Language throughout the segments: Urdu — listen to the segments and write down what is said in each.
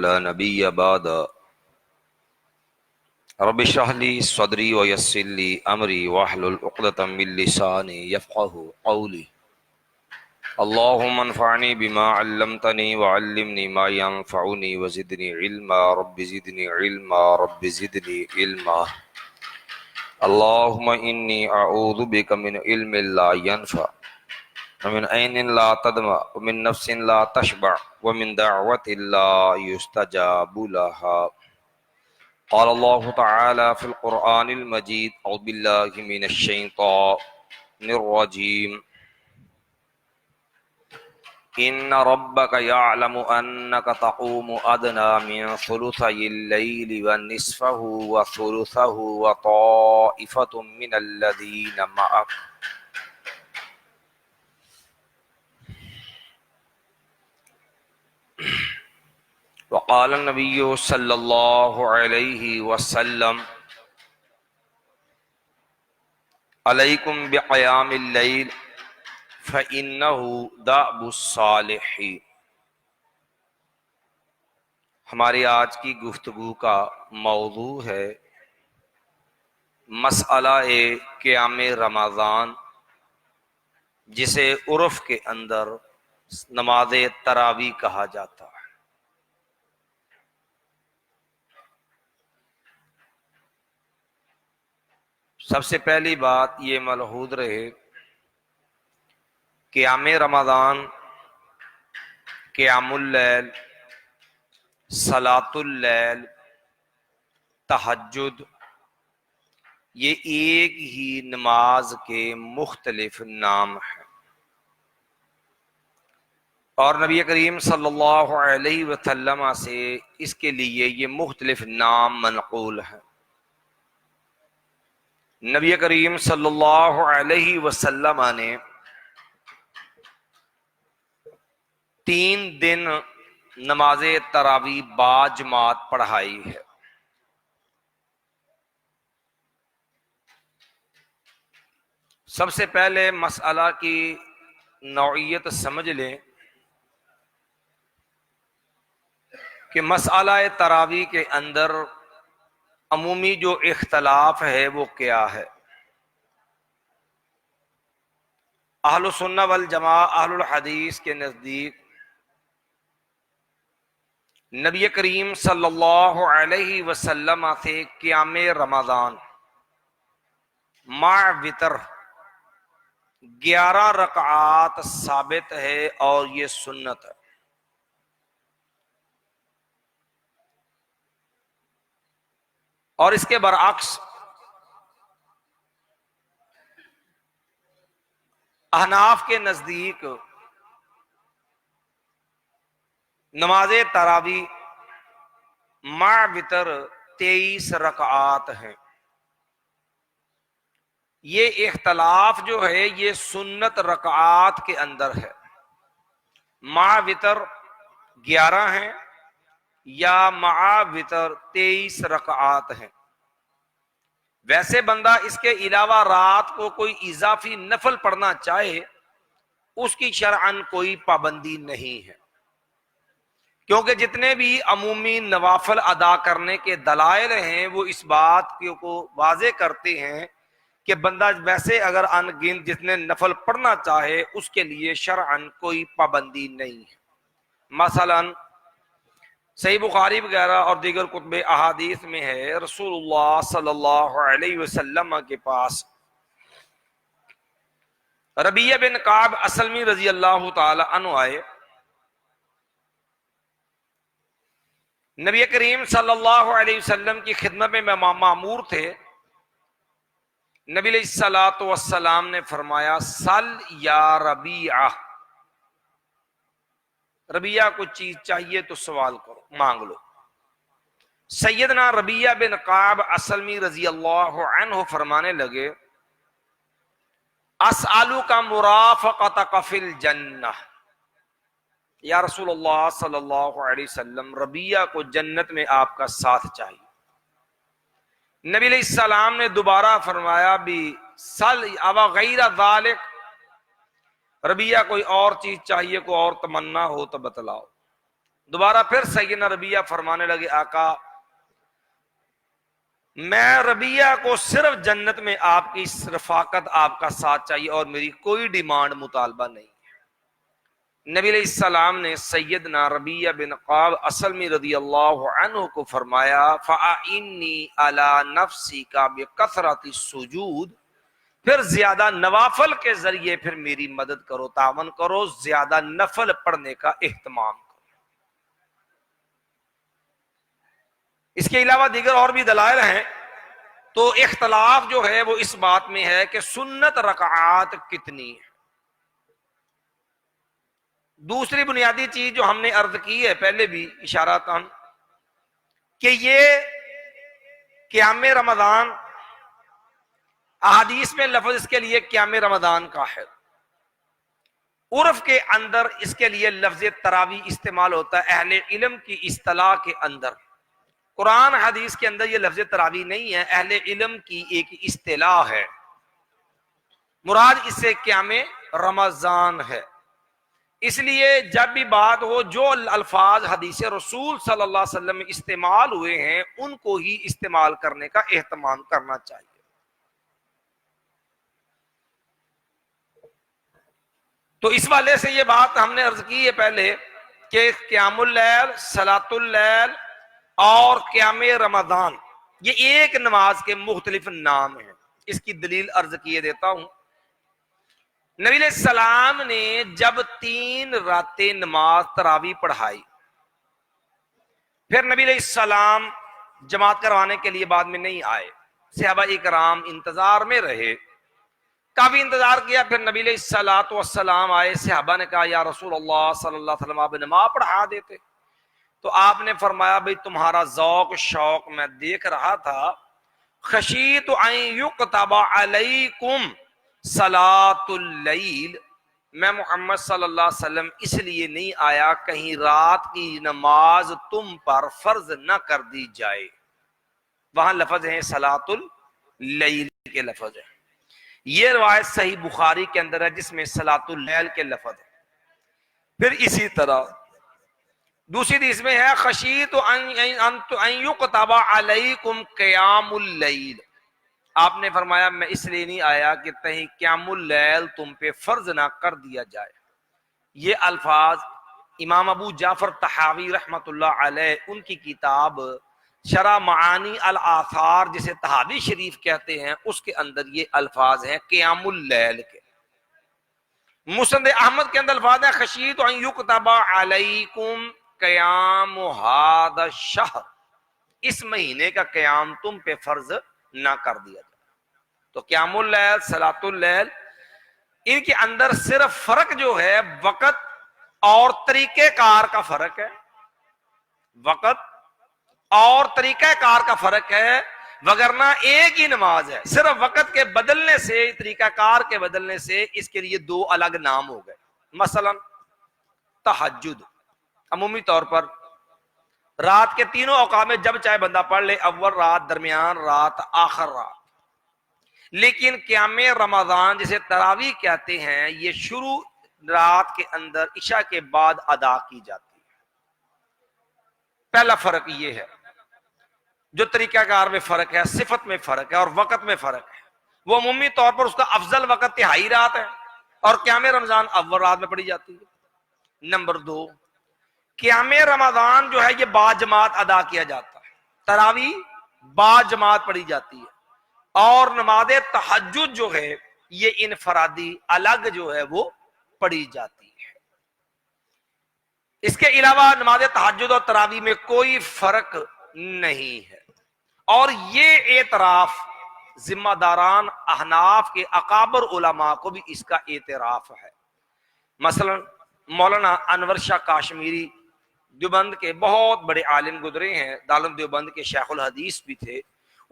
لا نبي بعد رب اشرح لي صدري ويسر لي أمري واحلل عقدة من لساني يفقهوا قولي اللهم انفعني بما علمتني وعلمني ما ينفعني وزدني علما رب زدني علما رب زدني علما اللهم إني أعوذ بك من علم لا ينفع ومن عين لا تدمع ومن نفس لا تشبع ومن دعوة لا يستجاب لها. قال الله تعالى في القرآن المجيد أعوذ بالله من الشيطان الرجيم إن ربك يعلم أنك تقوم أدنى من ثلثي الليل ونصفه وثلثه وطائفة من الذين معك وقال النبي صلى الله عليه وسلم عليكم بقيام الليل فإنه دأب الصالحين. ہماری آج کی گفتگو کا موضوع ہے مسئلہ قیام رمضان، جسے عرف کے اندر نماز تراویح کہا جاتا ہے۔ سب سے پہلی بات یہ ملحوظ رہے، قیام رمضان، قیام اللیل، صلاۃ اللیل، تہجد، یہ ایک ہی نماز کے مختلف نام ہیں، اور نبی کریم صلی اللہ علیہ وسلم سے اس کے لیے یہ مختلف نام منقول ہیں۔ نبی کریم صلی اللہ علیہ وسلم نے 3 دن نماز تراویح با جماعت پڑھائی ہے۔ سب سے پہلے مسئلہ کی نوعیت سمجھ لیں کہ مسئلہ تراویح کے اندر عمومی جو اختلاف ہے وہ کیا ہے۔ اہل السنہ والجماعہ، اہل الحدیث کے نزدیک نبی کریم صلی اللہ علیہ وسلم سے قیام رمضان مع وتر 11 رکعات ثابت ہے اور یہ سنت ہے۔ اور اس کے برعکس احناف کے نزدیک نماز تراویح مع وتر 23 رکعات ہیں۔ یہ اختلاف جو ہے یہ سنت رکعات کے اندر ہے، مع وتر 11 ہیں یا مع وتر 23 رکعات ہیں۔ ویسے بندہ اس کے علاوہ رات کو کوئی اضافی نفل پڑھنا چاہے، اس کی شرعاً کوئی پابندی نہیں ہے، کیونکہ جتنے بھی عمومی نوافل ادا کرنے کے دلائل ہیں وہ اس بات کو واضح کرتے ہیں کہ بندہ ویسے اگر ان گنت جتنے نفل پڑھنا چاہے اس کے لیے شرعاً کوئی پابندی نہیں ہے۔ مثلاً صحیح بخاری وغیرہ اور دیگر کتب احادیث میں ہے، رسول اللہ صلی اللہ علیہ وسلم کے پاس ربیعہ بن کعب اسلمی رضی اللہ تعالی عنہ آئے۔ نبی کریم صلی اللہ علیہ وسلم کی خدمت میں معمور تھے۔ نبی علیہ الصلوۃ والسلام نے فرمایا سل یا ربیعہ، ربیعہ کو چیز چاہیے تو سوال کرو، مانگ لو۔ سیدنا ربیعہ بن کعب اسلمی رضی اللہ عنہ فرمانے لگے اسألک مرافقتک فی الجنہ، یا رسول اللہ صلی اللہ علیہ وسلم ربیعہ کو جنت میں آپ کا ساتھ چاہیے۔ نبی علیہ السلام نے دوبارہ فرمایا بھی سل او غیر ذالک، ربیعہ کوئی اور چیز چاہیے، کوئی اور تمنا ہو تو بتلاؤ۔ دوبارہ پھر سیدنا ربیہ فرمانے لگے آقا میں ربیہ کو صرف جنت میں آپ کی رفاقت، آپ کا ساتھ چاہیے اور میری کوئی ڈیمانڈ مطالبہ نہیں۔ نبی علیہ السلام نے سیدنا ربیہ بن قعب اسلمی رضی اللہ عنہ کو فرمایا فَأَعِنِّي عَلَى نَفْسِكَ بِكَثْرَةِ السُّجُودِ، پھر زیادہ نوافل کے ذریعے پھر میری مدد کرو، تعاون کرو، زیادہ نفل پڑھنے کا اہتمام کرو۔ اس کے علاوہ دیگر اور بھی دلائل ہیں، تو اختلاف جو ہے وہ اس بات میں ہے کہ سنت رکعات کتنی ہے۔ دوسری بنیادی چیز جو ہم نے عرض کی ہے پہلے بھی اشارہ تھا کہ یہ قیام رمضان، احادیث میں لفظ اس کے لیے قیام رمضان کا ہے، عرف کے اندر اس کے لیے لفظ تراویح استعمال ہوتا ہے اہل علم کی اصطلاح کے اندر۔ قرآن حدیث کے اندر یہ لفظ تراویح نہیں ہے، اہل علم کی ایک اصطلاح ہے، مراد اس سے قیام رمضان ہے۔ اس لیے جب بھی بات ہو جو الفاظ حدیث رسول صلی اللہ علیہ وسلم میں استعمال ہوئے ہیں ان کو ہی استعمال کرنے کا اہتمام کرنا چاہیے۔ تو اس والے سے یہ بات ہم نے عرض کی ہے پہلے کہ قیام اللیل، صلاۃ اللیل اور قیام رمضان یہ ایک نماز کے مختلف نام ہیں۔ اس کی دلیل عرض کیے دیتا ہوں۔ نبی علیہ السلام نے جب 3 راتیں نماز تراویح پڑھائی، پھر نبی علیہ السلام جماعت کروانے کے لیے بعد میں نہیں آئے، صحابہ اکرام انتظار میں رہے، کافی انتظار کیا، پھر نبی علیہ السلام آئے، صحابہ نے کہا یا رسول اللہ صلی اللہ علیہ وسلم آپ نماز پڑھا دیتے، تو آپ نے فرمایا بھئی تمہارا ذوق شوق میں دیکھ رہا تھا، خشیت ان یکتب علیکم صلاۃ اللیل، میں محمد صلی اللہ علیہ وسلم اس لیے نہیں آیا کہیں رات کی نماز تم پر فرض نہ کر دی جائے۔ وہاں لفظ ہیں صلاۃ اللیل کے لفظ ہیں، یہ روایت صحیح بخاری کے اندر ہے جس میں صلاۃ اللیل کے لفظ ہے۔ پھر اسی طرح دوسری حدیث میں ہے خشیت ان یکتب علیکم قیام اللیل، آپ نے فرمایا میں اس لیے نہیں آیا کہ کہیں قیام اللیل تم پہ فرض نہ کر دیا جائے۔ یہ الفاظ امام ابو جعفر طحاوی رحمۃ اللہ علیہ ان کی کتاب شرح معانی الآثار جسے طحاوی شریف کہتے ہیں اس کے اندر یہ الفاظ ہیں قیام اللیل کے۔ مسند احمد کے اندر الفاظ ہیں خشیت ان یکتب علیکم قیام ھذا الشہر، اس مہینے کا قیام تم پہ فرض نہ کر دیا جائے۔ تو قیام اللیل، صلاۃ اللیل، ان کے اندر صرف فرق جو ہے وقت اور طریقہ کار کا فرق ہے، وقت اور طریقہ کار کا فرق ہے، وگرنہ ایک ہی نماز ہے، صرف وقت کے بدلنے سے، طریقہ کار کے بدلنے سے اس کے لیے 2 الگ نام ہو گئے۔ مثلا تہجد عمومی طور پر رات کے تینوں اوقات میں جب چاہے بندہ پڑھ لے، اول رات، درمیان رات، آخر رات، لیکن قیام رمضان جسے تراویح کہتے ہیں یہ شروع رات کے اندر عشاء کے بعد ادا کی جاتی ہے۔ پہلا فرق یہ ہے، جو طریقہ کار میں فرق ہے، صفت میں فرق ہے اور وقت میں فرق ہے، وہ عمومی طور پر اس کا افضل وقت تہائی رات ہے اور قیام رمضان اول رات میں پڑھی جاتی ہے۔ نمبر 2، قیام رمضان جو ہے یہ با جماعت ادا کیا جاتا ہے، تراویح با جماعت پڑھی جاتی ہے، اور نماز تہجد جو ہے یہ انفرادی الگ جو ہے وہ پڑھی جاتی ہے۔ اس کے علاوہ نماز تہجد اور تراویح میں کوئی فرق نہیں ہے، اور یہ اعتراف ذمہ داران احناف کے اکابر علماء کو بھی اس کا اعتراف ہے۔ مثلا مولانا انور شاہ کاشمیری دیوبند کے بہت بڑے عالم گزرے ہیں، دارالعلوم دیوبند کے شیخ الحدیث بھی تھے،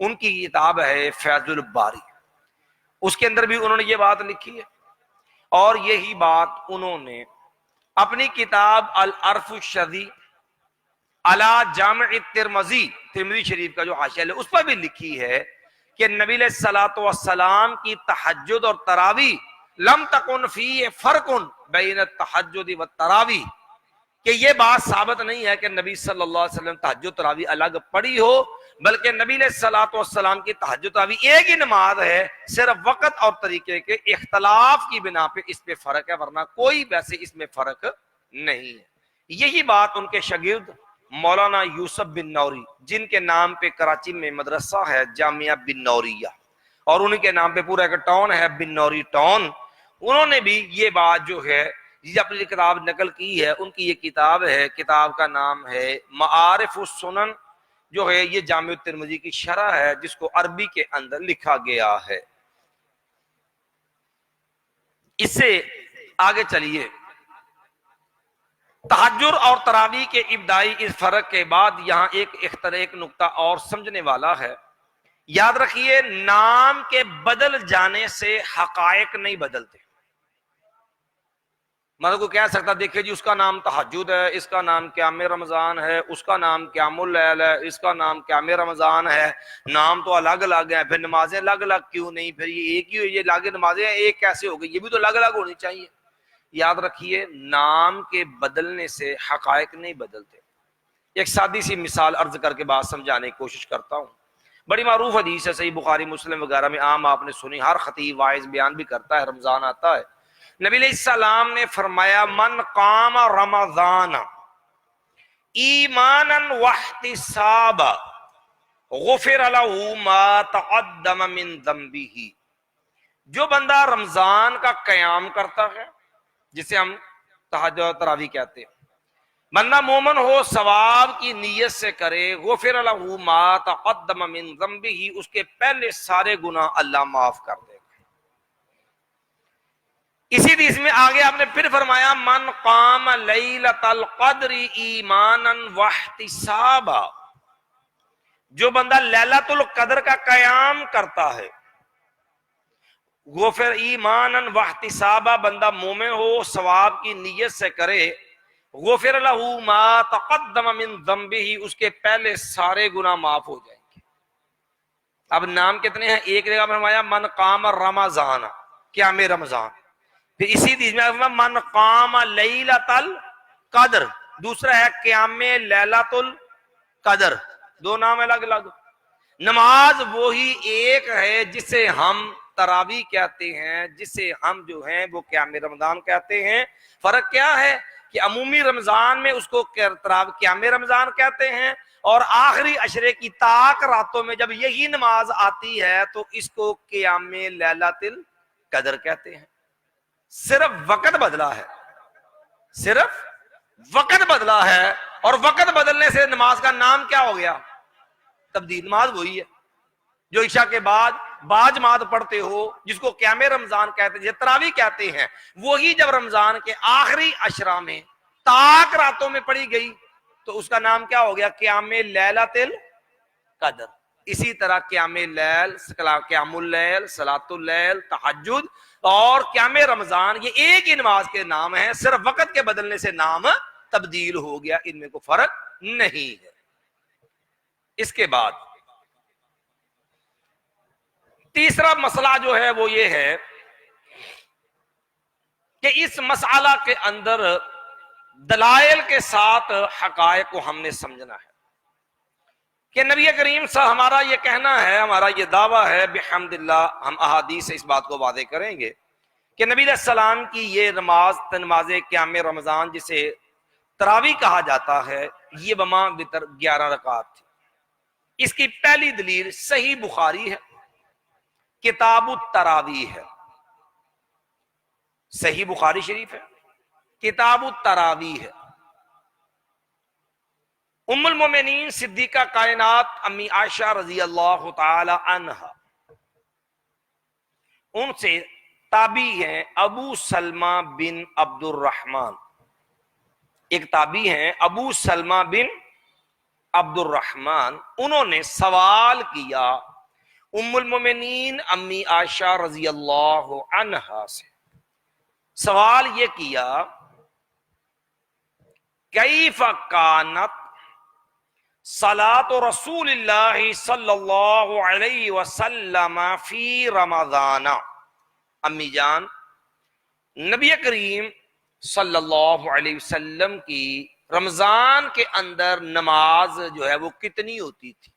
ان کی کتاب ہے فیض الباری، اس کے اندر بھی انہوں نے یہ بات لکھی ہے، اور یہی بات انہوں نے اپنی کتاب العرف الشذی علی جامع الترمذی، ترمذی شریف کا جو حاشیہ ہے اس پر بھی لکھی ہے کہ نبی علیہ الصلوۃ والسلام کی تہجد اور تراویح لم تکن فی فرق بین التہجد والتراویح، کہ یہ بات ثابت نہیں ہے کہ نبی صلی اللہ علیہ وسلم تہجد تراویح الگ پڑھی ہو، بلکہ نبی علیہ الصلوۃ والسلام کی تہجد تراویح ایک ہی نماز ہے، صرف وقت اور طریقے کے اختلاف کی بنا پہ اس پہ فرق ہے، ورنہ کوئی ویسے اس میں فرق نہیں ہے۔ یہی بات ان کے شاگرد مولانا یوسف بن نوری، جن کے نام پہ کراچی میں مدرسہ ہے جامعہ بن نوریہ، اور ان کے نام پہ پورا ایک ٹاؤن ہے بن نوری ٹاؤن، انہوں نے بھی یہ بات جو ہے یہ اپنی کتاب نقل کی ہے۔ ان کی یہ کتاب ہے، کتاب کا نام ہے معارف السنن، جو ہے یہ جامع الترمذی کی شرح ہے، جس کو عربی کے اندر لکھا گیا ہے۔ اس سے آگے چلیے، تہجد اور تراویح کے ابتدائی اس فرق کے بعد یہاں ایک نقطہ اور سمجھنے والا ہے۔ یاد رکھیے، نام کے بدل جانے سے حقائق نہیں بدلتے۔ مطلب کو کہہ سکتا دیکھیں جی اس کا نام تہجد ہے، اس کا نام قیام رمضان ہے، اس کا نام قیام اللیل ہے، اس کا نام قیام رمضان ہے، نام تو الگ الگ ہیں، پھر نمازیں الگ الگ کیوں نہیں؟ پھر یہ ایک ہی ہوئی، یہ الگ نمازیں ایک کیسے ہو گئی؟ یہ بھی تو الگ الگ ہونی چاہیے۔ یاد رکھیے، نام کے بدلنے سے حقائق نہیں بدلتے۔ ایک سادی سی مثال عرض کر کے بات سمجھانے کی کوشش کرتا ہوں۔ بڑی معروف حدیث ہے، صحیح بخاری مسلم وغیرہ میں عام آپ نے سنی، ہر خطیب واعظ بیان بھی کرتا ہے، رمضان آتا ہے، نبی علیہ السلام نے فرمایا من قام رمضان ایمانا واحتسابا غفر له ما تقدم من ذنبه، جو بندہ رمضان کا قیام کرتا ہے، جسے ہم تہجد تراویح کہتے ہیں، بندہ مومن ہو، ثواب کی نیت سے کرے، غفر له ما تقدم من ذنبه، اس کے پہلے سارے گناہ اللہ معاف کر دے گا۔ اسی حدیث میں آگے آپ نے پھر فرمایا من قام لیلۃ القدر ایمانا واحتسابا، جو بندہ لیلۃ القدر کا قیام کرتا ہے، غفر ایمانا واحتسابا، بندہ مومن ہو، ثواب کی نیت سے کرے، غفر له ما تقدم من ذنبه، اس کے پہلے سارے گناہ معاف ہو جائیں گے۔ اب نام کتنے ہیں؟ ایک جگہ فرمایا من قام رمضان، قیام رمضان، پھر اسی حدیث میں من قام لیلۃ القدر، دوسرا ہے قیام لیلۃ القدر، دو نام الگ الگ۔ نماز وہی ایک ہے جسے ہم تراویح کہتے ہیں، جسے ہم جو ہیں وہ قیام رمضان کہتے ہیں۔ فرق کیا ہے کہ عمومی رمضان میں اس کو قیام رمضان کہتے ہیں، اور آخری عشرے کی طاق راتوں میں جب یہی نماز آتی ہے تو اس کو قیام لیلۃ القدر کہتے ہیں۔ صرف وقت بدلا ہے، صرف وقت بدلا ہے، اور وقت بدلنے سے نماز کا نام کیا ہو گیا؟ تبدیل۔ نماز وہی ہے جو عشاء کے بعد باجماعت پڑھتے ہو، جس کو قیام رمضان کہتے ہیں، جسے تراویح کہتے ہیں، وہی جب رمضان کے آخری عشرہ میں طاق راتوں میں پڑھی گئی تو اس کا نام کیا ہو گیا؟ قیام لیلۃ القدر۔ اسی طرح قیام اللیل، قیام اللیل، صلاۃ اللیل، تہجد اور قیام رمضان، یہ ایک ہی نماز کے نام ہیں، صرف وقت کے بدلنے سے نام تبدیل ہو گیا، ان میں کوئی فرق نہیں ہے۔ اس کے بعد تیسرا مسئلہ جو ہے وہ یہ ہے کہ اس مسئلہ کے اندر دلائل کے ساتھ حقائق کو ہم نے سمجھنا ہے کہ نبی کریم صاحب، ہمارا یہ کہنا ہے، ہمارا یہ دعویٰ ہے بحمد اللہ، ہم احادیث سے اس بات کو واضح کریں گے کہ نبی علیہ السلام کی یہ نماز قیام رمضان، جسے تراویح کہا جاتا ہے، یہ بما وتر 11 رکعات تھی۔ اس کی پہلی دلیل صحیح بخاری ہے، کتاب التراویح ہے، صحیح بخاری شریف ہے، کتاب التراویح ہے۔ ام المومنین صدیقہ کائنات امی عائشہ رضی اللہ تعالی عنہا، ان سے تابعی ہیں ابو سلمہ بن عبد الرحمن، ایک تابعی ہیں ابو سلمہ بن عبد الرحمن، انہوں نے سوال کیا ام المومنین امی عائشہ رضی اللہ عنہا سے۔ سوال یہ کیا کیف کانت صلاۃ رسول اللہ صلی اللہ علیہ وسلم فی رمضان، امی جان، نبی کریم صلی اللہ علیہ وسلم کی رمضان کے اندر نماز جو ہے وہ کتنی ہوتی تھی؟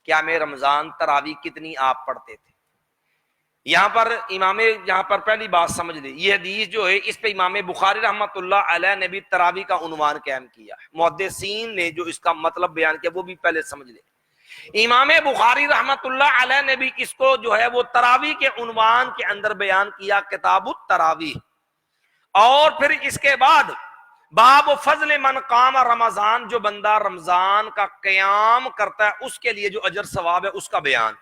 قیام رمضان تراویح کتنی آپ پڑھتے تھے؟ یہاں پر پہلی بات سمجھ لیں، یہ حدیث جو ہے اس پہ امام بخاری رحمۃ اللہ علیہ نے بھی تراویح کا عنوان قائم کیا ہے، محدثین نے جو اس کا مطلب بیان کیا وہ بھی پہلے سمجھ لیں۔ امام بخاری رحمۃ اللہ علیہ نے بھی اس کو جو ہے وہ تراویح کے عنوان کے اندر بیان کیا، کتاب التراویح۔ اور پھر اس کے بعد باب فضل من قام رمضان، جو بندہ رمضان کا قیام کرتا ہے اس کے لیے جو اجر ثواب ہے اس کا بیان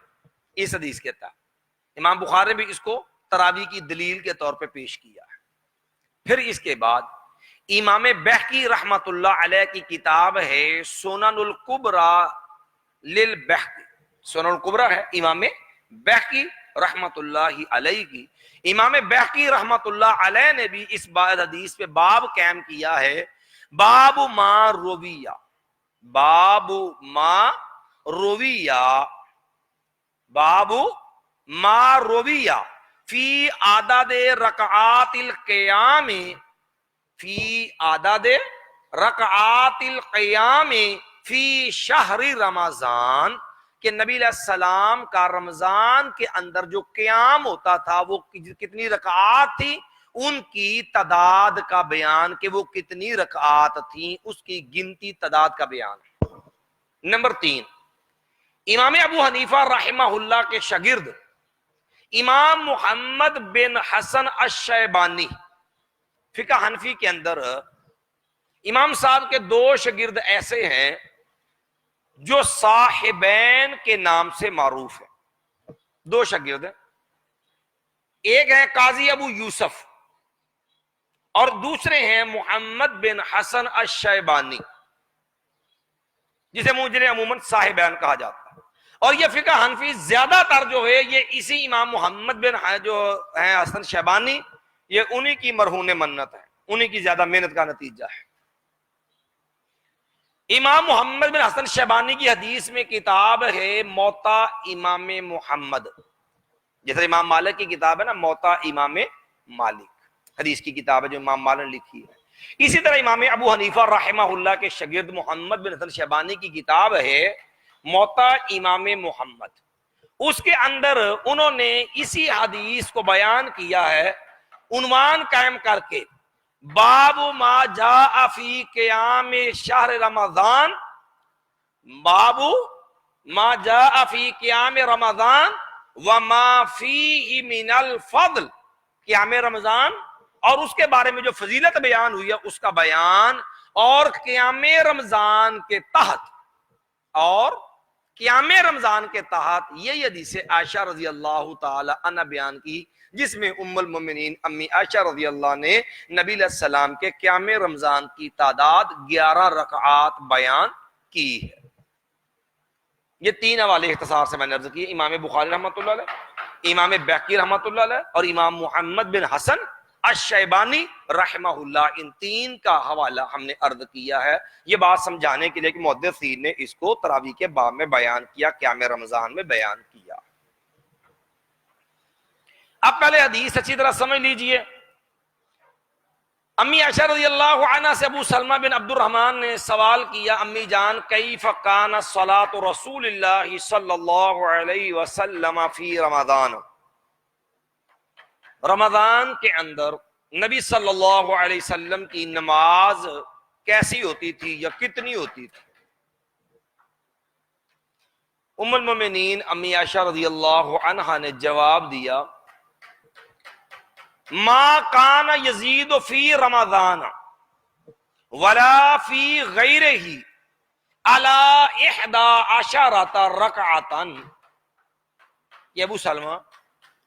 اس حدیث کے تحت امام بخاری نے بھی اس کو تراویح کی دلیل کے طور پہ پیش کیا ہے۔ پھر اس کے بعد امام بہقی رحمت اللہ علیہ کی کتاب ہے سنن الکبریٰ للبہقی، سنن الکبریٰ ہے امام بہقی رحمت اللہ علیہ کی۔ امام بہقی رحمت اللہ علیہ نے بھی اس حدیث پہ باب قائم کیا ہے، باب ما رویہ، باب ما رویہ، باب ما رویہ فی عدد رکعات القیام، فی عدد رکعات القیام فی شہر رمضان، کہ نبی علیہ السلام کا رمضان کے اندر جو قیام ہوتا تھا وہ کتنی رکعات تھی، ان کی تعداد کا بیان، کہ وہ کتنی رکعات تھیں اس کی گنتی تعداد کا بیان۔ نمبر 3، امام ابو حنیفہ رحمہ اللہ کے شاگرد امام محمد بن حسن الشیبانی، فقہ حنفی کے اندر امام صاحب کے 2 شاگرد ایسے ہیں جو صاحبین کے نام سے معروف ہیں، 2 شاگرد ہیں، ایک ہے قاضی ابو یوسف اور دوسرے ہیں محمد بن حسن الشیبانی، جسے مجرے عموماً صاحبین کہا جاتا ہے۔ اور یہ فقہ حنفی زیادہ تر جو ہے یہ اسی امام محمد بن جو ہیں حسن شیبانی، یہ انہی کی مرہون منت ہے، انہی کی زیادہ محنت کا نتیجہ ہے۔ امام محمد بن حسن شیبانی کی حدیث میں کتاب ہے موطا امام محمد، جیسے امام مالک کی کتاب ہے نا موطا امام مالک، حدیث کی کتاب ہے جو امام مالک نے لکھی ہے۔ اسی طرح امام ابو حنیفہ رحمہ اللہ کے شاگرد محمد بن حسن شیبانی کی کتاب ہے موطا امام محمد، اس کے اندر انہوں نے اسی حدیث کو بیان کیا ہے عنوان قائم کر کے، باب ما جاء فی قیام شہر رمضان، باب ما جاء فی قیام رمضان وما فیہ من الفضل، قیام رمضان اور اس کے بارے میں جو فضیلت بیان ہوئی ہے اس کا بیان، اور قیام رمضان کے تحت، اور قیام رمضان کے تحت یہ حدیث عائشہ رضی اللہ تعالی عنہ بیان کی، جس میں ام المومنین امی عائشہ رضی اللہ نے نبی علیہ السلام کے قیام رمضان کی تعداد 11 رکعات بیان کی ہے۔ یہ 3 حوالے اختصار سے میں نے عرض کیے، امام بخاری رحمۃ اللہ علیہ، امام بہقی رحمۃ اللہ علیہ اور امام محمد بن حسن الشیبانی رحمہ اللہ، ان 3 کا حوالہ ہم نے عرض کیا ہے، یہ بات سمجھانے کے لیے کہ محدثین نے اس کو تراویح کے باب میں بیان کیا، قیام رمضان میں بیان کیا۔ اب پہلے حدیث اچھی طرح سمجھ لیجئے۔ امی عائشہ رضی اللہ عنہ سے ابو سلمہ بن عبد الرحمن نے سوال کیا، امی جان کیف کان صلاۃ رسول اللہ صلی اللہ علیہ وسلم فی رمضان، رمضان کے اندر نبی صلی اللہ علیہ وسلم کی نماز کیسی ہوتی تھی یا کتنی ہوتی تھی؟ ام المومنین امی عائشہ رضی اللہ عنہا نے جواب دیا، ما کان یزید فی رمضان ولا فی غیرہ علی 11 رکعتا، یہ ابو سلمہ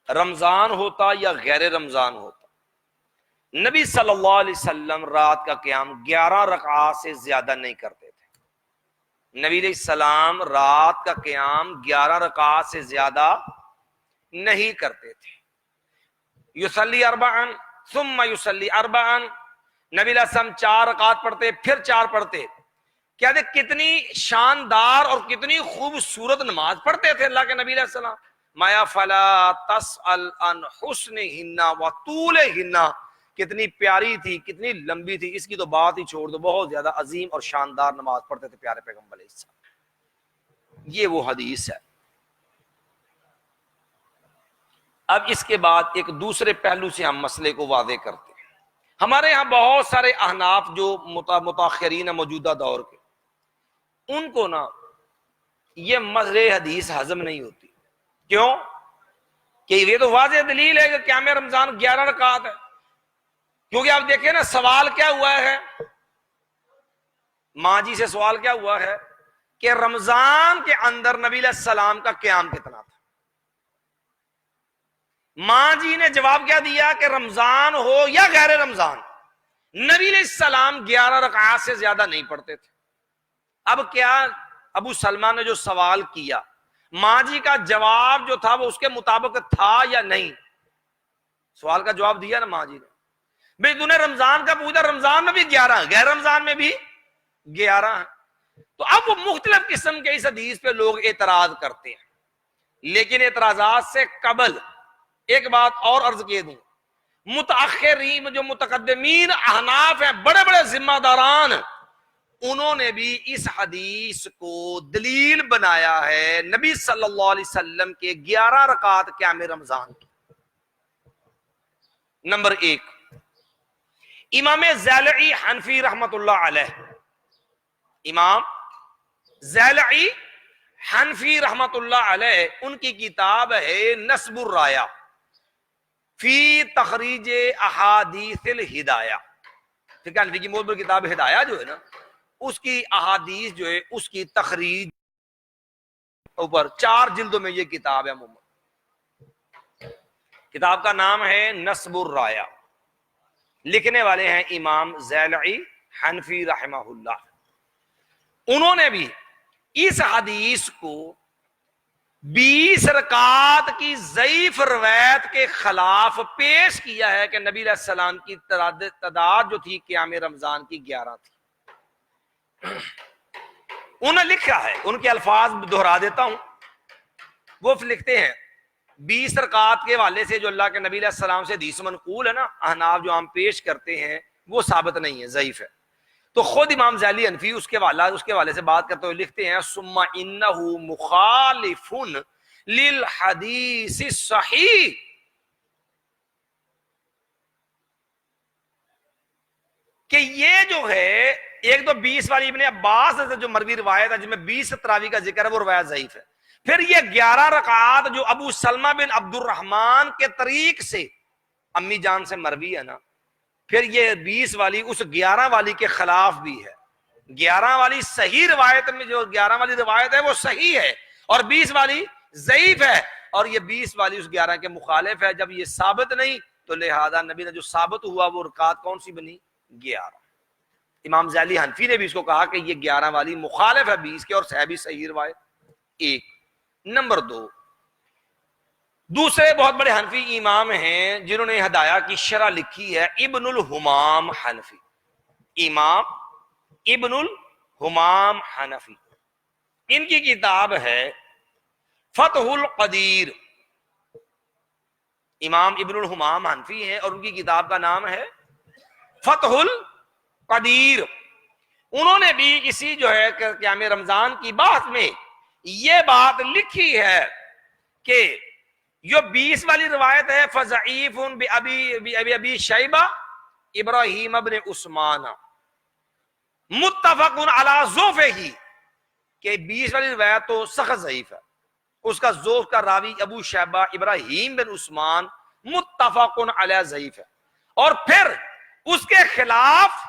رمضان ہوتا یا غیر رمضان ہوتا، نبی صلی اللہ علیہ وسلم رات کا قیام 11 رکعات سے زیادہ نہیں کرتے تھے۔ نبی علیہ السلام رات کا قیام 11 رکعات سے زیادہ نہیں کرتے تھے۔ یصلی 4 ثم یصلی 4، نبی علیہ السلام 4 رکعات پڑھتے پھر 4 پڑھتے۔ کیا دے کتنی شاندار اور کتنی خوبصورت نماز پڑھتے تھے اللہ کے نبی علیہ السلام۔ مایا فلا تسأل عن حسنہن وطولہن، کتنی پیاری تھی، کتنی لمبی تھی، اس کی تو بات ہی چھوڑ دو، بہت زیادہ عظیم اور شاندار نماز پڑھتے تھے پیارے پیغمبر علیہ السلام۔ یہ وہ حدیث ہے۔ اب اس کے بعد ایک دوسرے پہلو سے ہم مسئلے کو واضح کرتے ہیں۔ ہمارے ہاں بہت سارے احناف جو متاخرین ہیں موجودہ دور کے، ان کو نا یہ مذہب حدیث ہضم نہیں ہوتی۔ کیوں؟ کہ یہ تو واضح دلیل ہے کہ قیام رمضان 11 رکعت ہے۔ کیونکہ آپ دیکھیں نا سوال کیا ہوا ہے، ماں جی سے سوال کیا ہوا ہے کہ رمضان کے اندر نبی علیہ السلام کا قیام کتنا تھا؟ ماں جی نے جواب کیا دیا کہ رمضان ہو یا غیر رمضان نبی علیہ السلام 11 رکعات سے زیادہ نہیں پڑھتے تھے۔ اب کیا ابو سلمہ نے جو سوال کیا، ماں جی کا جواب جو تھا وہ اس کے مطابق تھا یا نہیں؟ سوال کا جواب دیا نا ماں جی نے، بھئی تو نے رمضان کا پوچھا، رمضان میں بھی 11 غیر رمضان میں بھی 11 ہیں۔ تو اب وہ مختلف قسم کے اس حدیث پہ لوگ اعتراض کرتے ہیں، لیکن اعتراضات سے قبل ایک بات اور عرض کیے دوں، متاخرین جو متقدمین احناف ہیں، بڑے بڑے ذمہ داران، انہوں نے بھی اس حدیث کو دلیل بنایا ہے نبی صلی اللہ علیہ وسلم کے 11 رکعت قیام رمضان کی۔ نمبر 1، امام زیلعی حنفی رحمت اللہ علیہ، امام زیلعی حنفی رحمت اللہ علیہ، ان کی کتاب ہے نصب الرایہ فی تخریج احادیث الہدایہ۔ ٹھیک ہے، حنفی کی موت پر کتاب ہدایہ جو ہے نا، اس کی احادیث جو ہے اس کی تخریج اوپر 4 جلدوں میں یہ کتاب ہے۔ کتاب کا نام ہے نصب الرایہ، لکھنے والے ہیں امام زیلعی حنفی رحمہ اللہ۔ انہوں نے بھی اس حدیث کو 20 رکعت کی ضعیف روایت کے خلاف پیش کیا ہے کہ نبی علیہ السلام کی تعداد جو تھی قیام رمضان کی 11 تھی۔ انہوں نے لکھا ہے، ان کے الفاظ دہرا دیتا ہوں، وہ لکھتے ہیں 20 رکعت کے حوالے سے جو اللہ کے نبی علیہ السلام سے حدیث منقول ہے نا، احناف جو ہم پیش کرتے ہیں وہ ثابت نہیں ہے، ضعیف ہے۔ تو خود امام زیلی حنفی اس کے حوالے سے بات کرتے ہوئے لکھتے ہیں ثم انہ مخالف للحدیث الصحیح، کہ یہ جو ہے ایک تو 20 والی ابن عباس سے جو مروی روایت ہے جس میں 20 تراویح کا ذکر ہے وہ روایت ضعیف ہے۔ پھر یہ 11 رکعات جو ابو سلمہ بن عبد الرحمن کے طریق سے امی جان سے مروی ہے نا، پھر یہ 20 والی اس 11 والی کے خلاف بھی ہے۔ 11 والی صحیح روایت میں جو 11 والی روایت ہے وہ صحیح ہے، اور 20 والی ضعیف ہے، اور یہ 20 والی اس 11 کے مخالف ہے۔ جب یہ ثابت نہیں تو لہذا نبی نے جو ثابت ہوا وہ رکعت کون سی بنی؟ 11۔ امام زیلی حنفی نے بھی اس کو کہا کہ یہ 11 والی مخالف ہے 20 کے، اور ہے بھی صحیح روایت۔ ایک نمبر 2، دوسرے بہت بڑے حنفی امام ہیں جنہوں نے ہدایہ کی شرح لکھی ہے، ابن الحمام حنفی، امام ابن الحمام حنفی، ان کی کتاب ہے فتح القدیر۔ امام ابن الحمام حنفی ہیں اور ان کی کتاب کا نام ہے فتح القدیر۔ انہوں نے بھی اسی جو ہے قیام رمضان کی بات میں یہ بات لکھی ہے کہ جو 20 والی روایت ہے فضعیف ابی شیبہ ابراہیم ابن عثمان متفق علی ضعفہ، کہ 20 والی روایت تو سخت ضعیف ہے، اس کا ضعف کا راوی ابو شیبہ ابراہیم بن عثمان متفق علی ضعیف ہے، اور پھر اس کے خلاف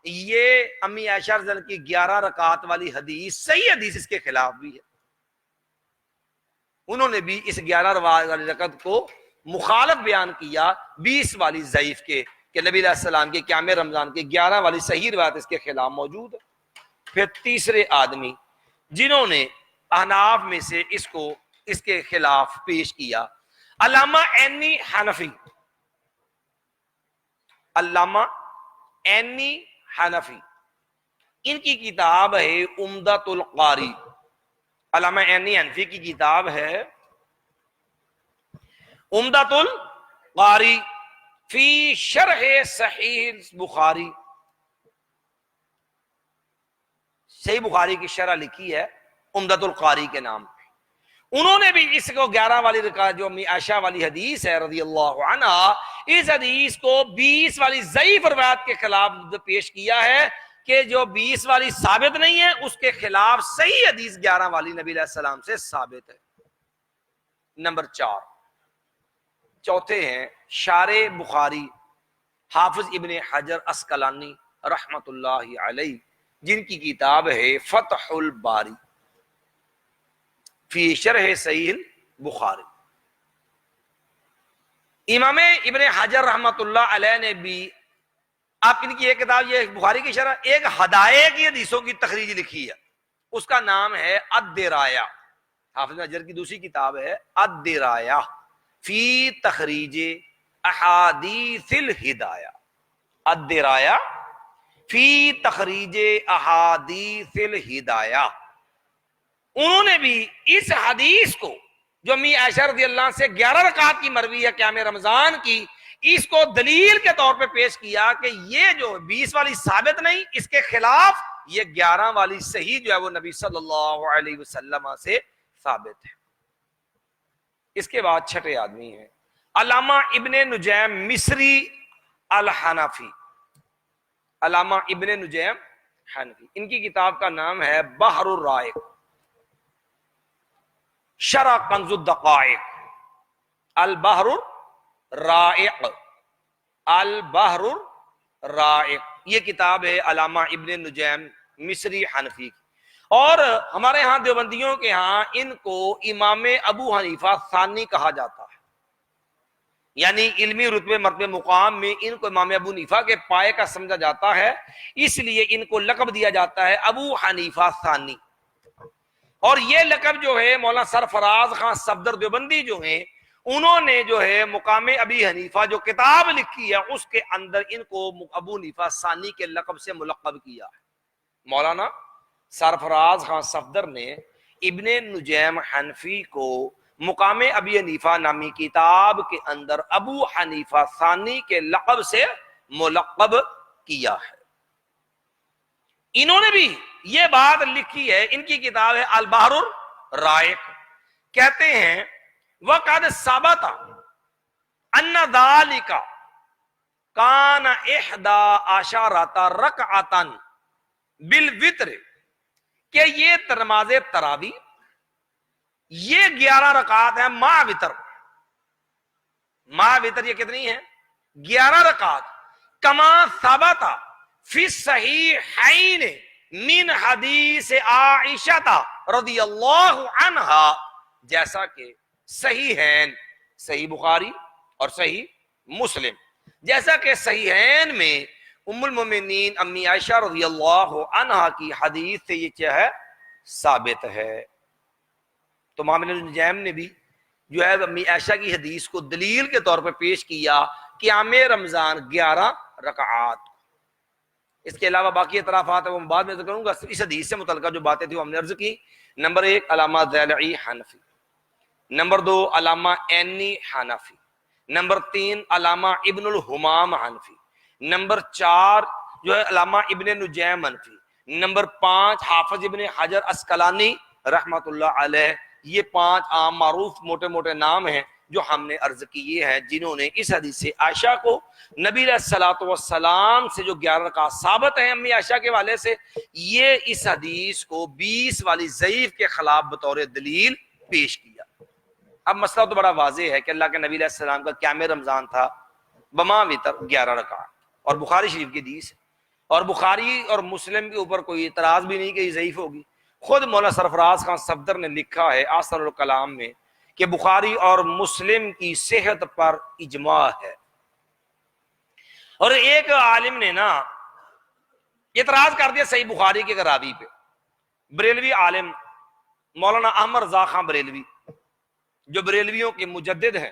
یہ امی عائشہ رضی اللہ عنہا کی 11 رکعت والی حدیث صحیح حدیث اس کے خلاف بھی ہے۔ انہوں نے بھی اس 11 والی رکعت کو مخالف بیان کیا 20 والی ضعیف کے، کہ نبی علیہ السلام کے قیام رمضان کے 11 والی صحیح روایت اس کے خلاف موجود ہے۔ پھر تیسرے آدمی جنہوں نے احناف میں سے اس کے خلاف پیش کیا، علامہ عینی حنفی، علامہ عینی حنفی، ان کی کتاب ہے عمدۃ القاری۔ علامہ عینی حنفی کی کتاب ہے عمدۃ القاری، فی شرح صحیح بخاری، صحیح بخاری کی شرح لکھی ہے عمدۃ القاری کے نام پہ. انہوں نے بھی اس کو 11 والی رکعت جو امی عائشہ والی حدیث ہے رضی اللہ عنہ، اس حدیث کو 20 والی ضعیف روایت کے خلاف پیش کیا ہے کہ جو 20 والی ثابت نہیں ہے، اس کے خلاف صحیح حدیث 11 والی نبی علیہ السلام سے ثابت ہے. نمبر 4، چوتھے ہیں شارح بخاری حافظ ابن حجر عسقلانی رحمت اللہ علیہ، جن کی کتاب ہے فتح الباری فی شرح صحیح بخاری. امام ابن حجر رحمت اللہ علیہ نے بھی آپ ان کی ایک کتاب یہ بخاری کی شرح، ایک ہدایہ کی حدیثوں کی تخریج لکھی ہے، اس کا نام ہے الدرایا. حافظ حجر کی دوسری کتاب ہے الدرایا فی تخریج احادیث الہدایہ، الدرایا فی تخریج احادیث الہدایہ. انہوں نے بھی اس حدیث کو جو امی عائشہ رضی اللہ عنہ سے 11 رکعت کی مروی ہے قیام رمضان کی، اس کو دلیل کے طور پہ پیش کیا کہ یہ جو 20 والی ثابت نہیں، اس کے خلاف یہ 11 والی صحیح جو ہے وہ نبی صلی اللہ علیہ وسلم سے ثابت ہے. اس کے بعد چھٹے آدمی ہیں علامہ ابن نجیم مصری الحنفی، علامہ ابن نجیم حنفی، ان کی کتاب کا نام ہے بحر الرائق شرح کنز الدقائق، البحر الرائق، البحر الرائق، یہ کتاب ہے علامہ ابن نجیم مصری حنفی کی. اور ہمارے ہاں دیوبندیوں کے ہاں ان کو امام ابو حنیفہ ثانی کہا جاتا ہے، یعنی علمی رتبے مرتبے مقام میں ان کو امام ابو حنیفہ کے پائے کا سمجھا جاتا ہے، اس لیے ان کو لقب دیا جاتا ہے ابو حنیفہ ثانی. اور یہ لقب جو ہے مولانا سرفراز خان صفدر دیوبندی جو ہیں، انہوں نے جو ہے مقام ابی حنیفہ جو کتاب لکھی ہے اس کے اندر ان کو ابو حنیفہ ثانی کے لقب سے ملقب کیا ہے. مولانا سرفراز خان صفدر نے ابن نجیم حنفی کو مقام ابی حنیفہ نامی کتاب کے اندر ابو حنیفہ ثانی کے لقب سے ملقب کیا ہے. انہوں نے بھی یہ بات لکھی ہے، ان کی کتاب ہے البحر الرائق، کہتے ہیں وَقَدْ ثَبَتَ أَنَّ ذَلِكَ كَانَ إِحْدَى عَشَرَةَ رَكْعَةً بِالْوِتْرِ، کہ یہ نماز تراویح یہ 11 رکعات ہیں مع وتر. مع وتر یہ کتنی ہے؟ 11 رکعات. کما ثبت فی الصحیحین من حدیث عائشہ رضی اللہ عنہا، جیسا کہ صحیحین، صحیح بخاری اور صحیح مسلم، جیسا کہ صحیحین میں ام المومنین امی عائشہ رضی اللہ عنہا کی حدیث سے یہ کیا ہے؟ ثابت ہے. تو امام ابن نجیم نے بھی جو ہے امی عائشہ کی حدیث کو دلیل کے طور پر پیش کیا قیام رمضان 11 رکعات. اس کے علاوہ باقی اطرافات وہ بعد میں ذکر کروں گا. اس حدیث سے متعلقہ جو باتیں تھیں وہ ہم نے عرض کی. نمبر 1 علامہ ذیلعی حنفی، نمبر 2 علامہ عینی حنفی، نمبر 3 علامہ ابن الحمام حنفی، نمبر 4 جو ہے علامہ ابن نجیم حنفی، نمبر 5 حافظ ابن حجر عسقلانی رحمت اللہ علیہ. یہ 5 عام معروف موٹے موٹے نام ہیں جو ہم نے عرض کیے ہیں، جنہوں نے اس حدیث سے عائشہ کو نبی علیہ الصلوۃ والسلام سے جو 11 رکعات ثابت ہیں امی عائشہ کے حوالے سے، یہ اس حدیث کو 20 والی ضعیف کے خلاف بطور دلیل پیش کیا. اب مسئلہ تو بڑا واضح ہے کہ اللہ کے نبی علیہ السلام کا قیام رمضان تھا بما وتر 11 رکعات، اور بخاری شریف کی حدیث ہے، اور بخاری اور مسلم کے اوپر کوئی اعتراض بھی نہیں کہ یہ ضعیف ہوگی. خود مولانا سرفراز خان صفدر نے لکھا ہے آثر الکلام میں کہ بخاری اور مسلم کی صحت پر اجماع ہے. اور ایک عالم نے نا اعتراض کر دیا صحیح بخاری کے راوی پہ، بریلوی عالم مولانا احمد رضا خان بریلوی جو بریلویوں کے مجدد ہیں،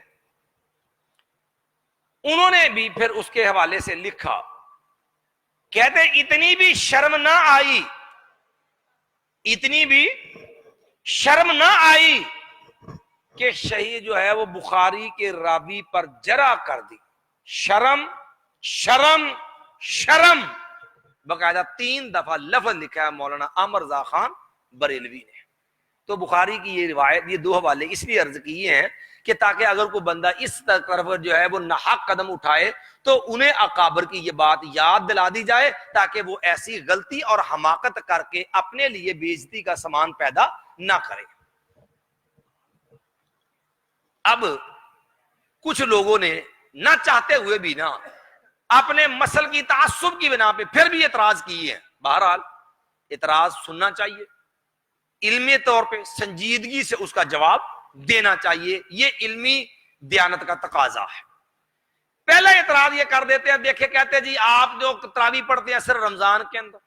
انہوں نے بھی پھر اس کے حوالے سے لکھا، کہتے اتنی بھی شرم نہ آئی، اتنی بھی شرم نہ آئی کہ شہید جو ہے وہ بخاری کے راوی پر جرح کر دی. شرم شرم شرم، باقاعدہ 3 دفعہ لفظ لکھا ہے مولانا احمد رضا خان بریلوی نے۔ تو بخاری کی یہ روایت، یہ 2 حوالے اس لیے عرض کیے ہیں کہ تاکہ اگر کوئی بندہ اس طرف جو ہے وہ ناحق قدم اٹھائے تو انہیں اکابر کی یہ بات یاد دلا دی جائے، تاکہ وہ ایسی غلطی اور حماقت کر کے اپنے لیے بے عزتی کا سامان پیدا نہ کرے۔ اب کچھ لوگوں نے نہ چاہتے ہوئے بھی نا اپنے مسل کی تعصب کی بنا پہ پھر بھی اعتراض کیے ہیں۔ بہرحال اعتراض سننا چاہیے، علمی طور پہ سنجیدگی سے اس کا جواب دینا چاہیے، یہ علمی دیانت کا تقاضا ہے۔ پہلا اعتراض یہ کر دیتے ہیں، دیکھیں کہتے ہیں جی آپ جو تراویح پڑھتے ہیں صرف رمضان کے اندر،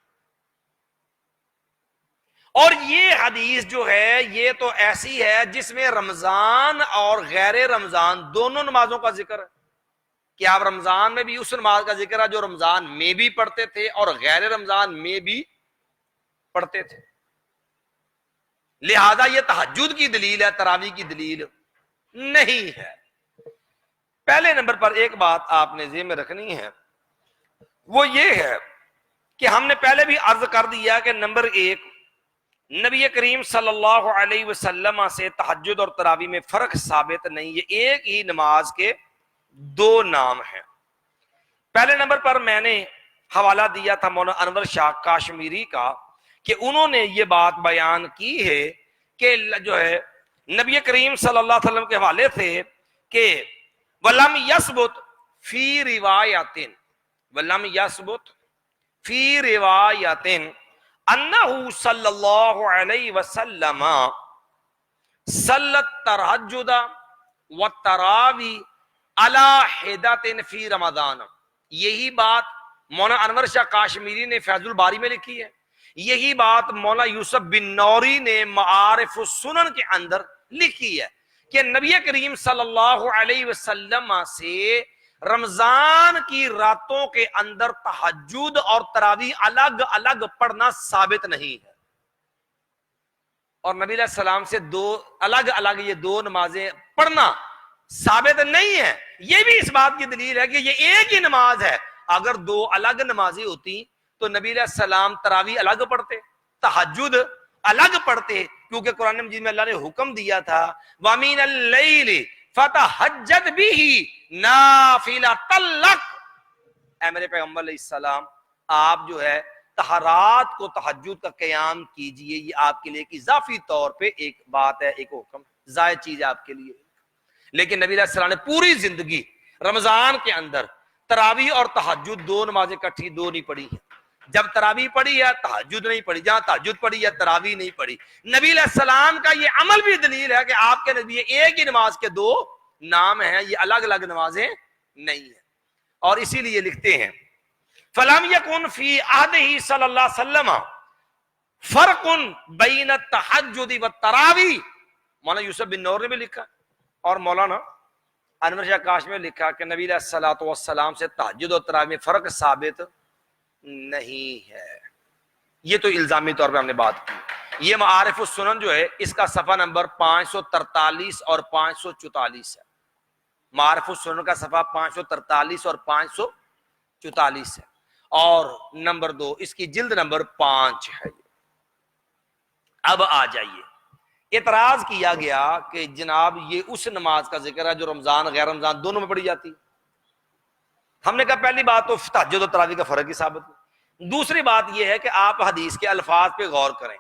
اور یہ حدیث جو ہے یہ تو ایسی ہے جس میں رمضان اور غیر رمضان دونوں نمازوں کا ذکر ہے، کہ آپ رمضان میں بھی اس نماز کا ذکر ہے جو رمضان میں بھی پڑھتے تھے اور غیر رمضان میں بھی پڑھتے تھے، لہذا یہ تہجد کی دلیل ہے، تراویح کی دلیل نہیں ہے۔ پہلے نمبر پر ایک بات آپ نے ذہن میں رکھنی ہے، وہ یہ ہے کہ ہم نے پہلے بھی عرض کر دیا کہ نمبر 1، نبی کریم صلی اللہ علیہ وسلم سے تہجد اور تراویح میں فرق ثابت نہیں، یہ ایک ہی نماز کے 2 نام ہیں۔ پہلے نمبر پر میں نے حوالہ دیا تھا مولانا انور شاہ کاشمیری کا، کہ انہوں نے یہ بات بیان کی ہے کہ جو ہے نبی کریم صلی اللہ علیہ وسلم کے حوالے سے کہ وَلَمْ يَثْبُتْ فِي رِوَایَةٍ وَلَمْ يَثْبُتْ فِي رِوَایَةٍ أَنَّهُ صلی اللہ علیہ وسلم صلی التہجد والتراویح علی حدۃ فی رمضان۔ یہی بات مولانا انور شاہ کاشمیری نے فیض الباری میں لکھی ہے، یہی بات مولانا یوسف بن نوری نے معارف السنن کے اندر لکھی ہے، کہ نبی کریم صلی اللہ علیہ وسلم سے رمضان کی راتوں کے اندر تہجد اور تراویح الگ الگ پڑھنا ثابت نہیں ہے، اور نبی علیہ السلام سے الگ الگ یہ 2 نمازیں پڑھنا ثابت نہیں ہے۔ یہ بھی اس بات کی دلیل ہے کہ یہ ایک ہی نماز ہے، اگر 2 الگ نمازیں ہوتی تو نبی علیہ السلام تراویح الگ پڑھتے، تہجد الگ پڑھتے، کیونکہ قرآن مجید میں اللہ نے حکم دیا تھا وَمِنَ اللَّيْلِ فَتَہَجَّدْ بِهِ نَافِلَةً لَكَ۔ اے میرے پیغمبر علیہ السلام، آپ جو ہے تہارات کو تہجد کا قیام کیجئے، یہ آپ کے لیے ایک اضافی طور پہ ایک بات ہے، ایک حکم زائد چیز ہے آپ کے لیے۔ لیکن نبی علیہ السلام نے پوری زندگی رمضان کے اندر تراویح اور تہجد 2 نمازیں کٹھی 2 نہیں پڑھی ہیں، جب تراویح پڑھی ہے تہجد نہیں پڑھی، جہاں تہجد پڑھی ہے تراویح نہیں پڑھی۔ نبی علیہ السلام کا یہ عمل بھی دلیل ہے کہ آپ کے نبی ایک ہی نماز کے 2 نام ہیں، یہ الگ الگ نمازیں نہیں ہیں۔ اور اسی لیے لکھتے ہیں فَلَمْ يَكُنْ فِي عَهْدِهِ صلی اللہ علیہ وسلم فرق بین التہجد والتراویح۔ مولانا یوسف بن نور نے بھی لکھا اور مولانا انور شاہ کاش میں لکھا کہ نبی علیہ الصلوۃ والسلام سے تہجد اور تراویح میں فرق ثابت نہیں ہے۔ یہ تو الزامی طور پہ ہم نے بات کی۔ یہ معارف السنن جو ہے اس کا صفحہ نمبر 543 اور 544 ہے، معارف السنن کا صفحہ 543 اور 544 ہے، اور نمبر 2 اس کی جلد نمبر 5 ہے۔ اب آ جائیے، اعتراض کیا گیا کہ جناب یہ اس نماز کا ذکر ہے جو رمضان غیر رمضان دونوں میں پڑھی جاتی۔ ہم نے کہا پہلی بات تو تہجد و تراویح کا فرق ہی ثابت ہے، دوسری بات یہ ہے کہ آپ حدیث کے الفاظ پہ غور کریں۔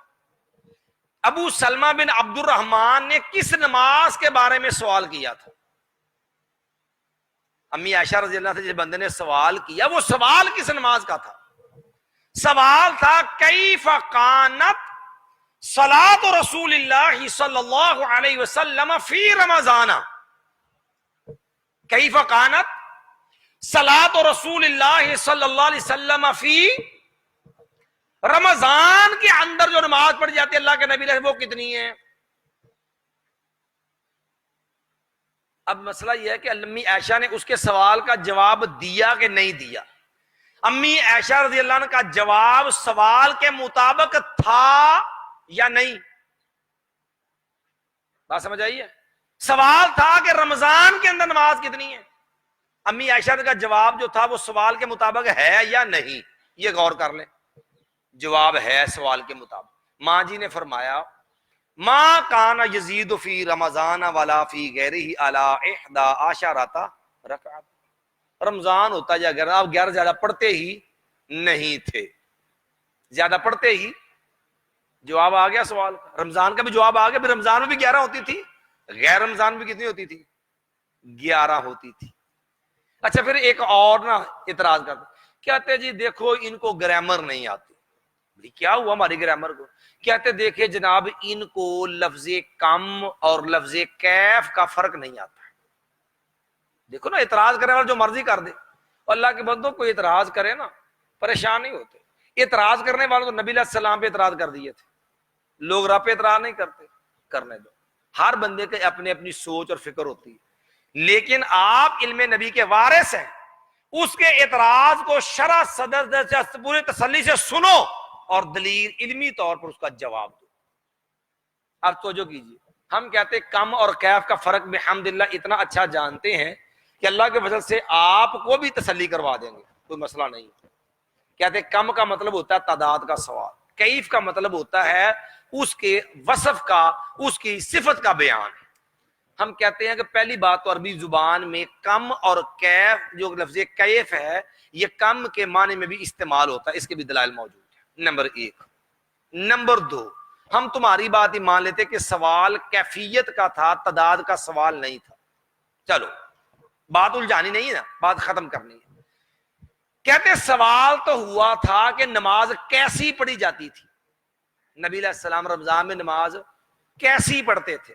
ابو سلمہ بن عبد الرحمن نے کس نماز کے بارے میں سوال کیا تھا؟ امی عائشہ رضی اللہ عنہا سے جس بندے نے سوال کیا، وہ سوال کس نماز کا تھا؟ سوال تھا کیف کانت صلاۃ رسول اللہ صلی اللہ علیہ وسلم فی رمضان، کیف کانت صلاۃ رسول اللہ صلی اللہ علیہ وسلم فی رمضان کے اندر جو نماز پڑھی جاتی ہے اللہ کے نبی علیہ وہ کتنی ہے؟ اب مسئلہ یہ ہے کہ امی عائشہ نے اس کے سوال کا جواب دیا کہ نہیں دیا؟ امی عائشہ رضی اللہ عنہ کا جواب سوال کے مطابق تھا یا نہیں؟ بات سمجھ آئیے؟ سوال تھا کہ رمضان کے اندر نماز کتنی ہے، امی عائشہ کا جواب جو تھا وہ سوال کے مطابق ہے یا نہیں، یہ غور کر لیں. جواب ہے سوال کے مطابق. ماں جی نے فرمایا ما کان یزید فی رمضان ولا فی غیرہ علی 11 رکعت. رمضان ہوتا یا 11، آپ 11 زیادہ پڑھتے ہی نہیں تھے، زیادہ پڑھتے ہی. جواب آ گیا سوال کا، رمضان کا بھی جواب آ گیا. پھر رمضان میں بھی 11 ہوتی تھی، غیر رمضان میں کتنی ہوتی تھی؟ 11 ہوتی تھی. اچھا پھر ایک اور نا اعتراض کرتے، کہتے جی دیکھو ان کو گرامر نہیں آتی. کیا ہوا ہماری گرامر کو؟ کہتے دیکھیں جناب ان کو لفظ کم اور لفظ کیف کا فرق نہیں آتا. دیکھو نا، اعتراض کرنے والا جو مرضی کر دے. اللہ کے بندوں کو اعتراض کرے نا پریشان نہیں ہوتے. اعتراض کرنے والوں تو نبی علیہ السلام پہ اعتراض کر دیے تھے. لوگ رب پہ اعتراض نہیں کرتے، کرنے دو. ہر بندے کے اپنی اپنی سوچ اور فکر ہوتی ہے. لیکن آپ علم نبی کے وارث ہیں، اس کے اعتراض کو شرح صدر سے پوری تسلی سے سنو اور دلیل علمی طور پر اس کا جواب دو. اب توجہ کیجیے، ہم کہتے کم اور کیف کا فرق بحمدللہ اتنا اچھا جانتے ہیں کہ اللہ کے فضل سے آپ کو بھی تسلی کروا دیں گے، کوئی مسئلہ نہیں. کہتے کم کا مطلب ہوتا ہے تعداد کا سوال، کیف کا مطلب ہوتا ہے اس کے وصف کا، اس کی صفت کا بیان. ہم کہتے ہیں کہ پہلی بات تو عربی زبان میں کم اور کیف جو لفظ کیف ہے یہ کم کے معنی میں بھی استعمال ہوتا ہے. اس کے بھی دلائل موجود ہیں. نمبر 1. نمبر 2، ہم تمہاری بات ہی مان لیتے کہ سوال کیفیت کا تھا، تعداد کا سوال نہیں تھا. چلو بات الجھانی نہیں ہے نا، بات ختم کرنی ہے. کہتے سوال تو ہوا تھا کہ نماز کیسی پڑھی جاتی تھی. نبی علیہ السلام رمضان میں نماز کیسی پڑھتے تھے؟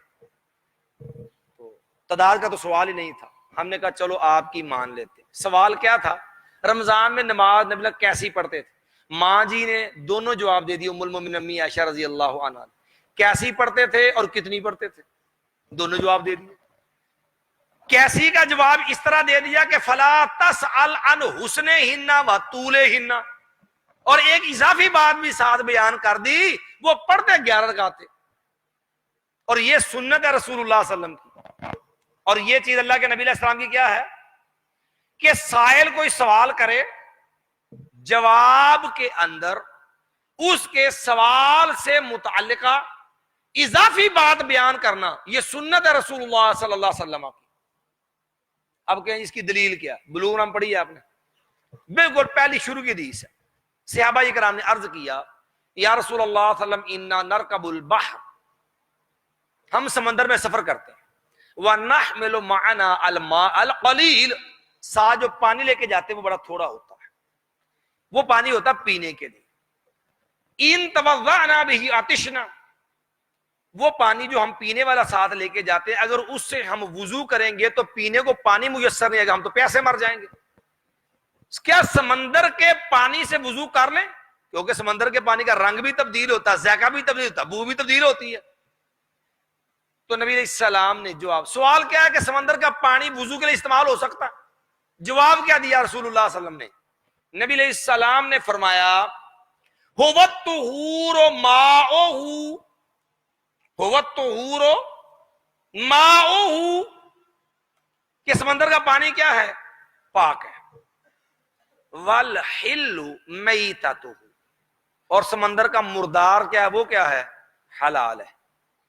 تو تعداد کا تو سوال ہی نہیں تھا. ہم نے کہا چلو آپ کی مان لیتے. سوال کیا تھا؟ رمضان میں نماز نبی اللہ کیسی پڑھتے تھے؟ ماں جی نے دونوں جواب دے دیے. ام المومنین امی عائشہ رضی اللہ عنہ کیسی پڑھتے تھے اور کتنی پڑھتے تھے، دونوں جواب دے دیے. کیسی کا جواب اس طرح دے دیا کہ فلا تسأل عن حسنہن و طولہن، اور ایک اضافی بات بھی ساتھ بیان کر دی، وہ پڑھتے 11 رکعت تھے. اور یہ سنت ہے رسول اللہ صلی اللہ علیہ وسلم کی. اور یہ چیز اللہ کے نبی علیہ السلام کی کیا ہے کہ سائل کوئی سوال کرے، جواب کے اندر اس کے سوال سے متعلقہ اضافی بات بیان کرنا، یہ سنت ہے رسول اللہ صلی اللہ علیہ وسلم کی. اب کہیں اس کی دلیل کیا؟ بلوغ نام پڑھی ہے آپ نے، بالکل پہلی شروع کی حدیث ہے. صحابہ کرام نے عرض کیا یا رسول اللہ صلی اللہ علیہ وسلم انا نرکب البحر، ہم سمندر میں سفر کرتے ہیں، وَنَحْمِلُ مَعَنَا الْمَاءَ الْقَلِيلَ، ساتھ جو پانی لے کے جاتے ہیں وہ بڑا تھوڑا ہوتا ہے، وہ پانی ہوتا ہے پینے کے لیے. ان توضأنا به عطشنا، وہ پانی جو ہم پینے والا ساتھ لے کے جاتے ہیں اگر اس سے ہم وضو کریں گے تو پینے کو پانی میسر نہیں آئے گا، ہم تو پیاسے مر جائیں گے. کیا سمندر کے پانی سے وضو کر لیں؟ کیونکہ سمندر کے پانی کا رنگ بھی تبدیل ہوتا ہے، ذائقہ بھی تبدیل ہوتا ہے، بو بھی تبدیل ہوتی ہے. تو نبی علیہ السلام نے جواب، سوال کیا ہے کہ سمندر کا پانی وضو کے لیے استعمال ہو سکتا ہے؟ جواب کیا دیا رسول اللہ صلی اللہ علیہ وسلم نے؟ نبی علیہ السلام نے فرمایا هو الطہور ماؤہ، هو الطہور ماؤہ، کہ سمندر کا پانی کیا ہے؟ پاک ہے. والحل میتتہ، اور سمندر کا مردار کیا ہے؟ وہ کیا ہے؟ حلال ہے.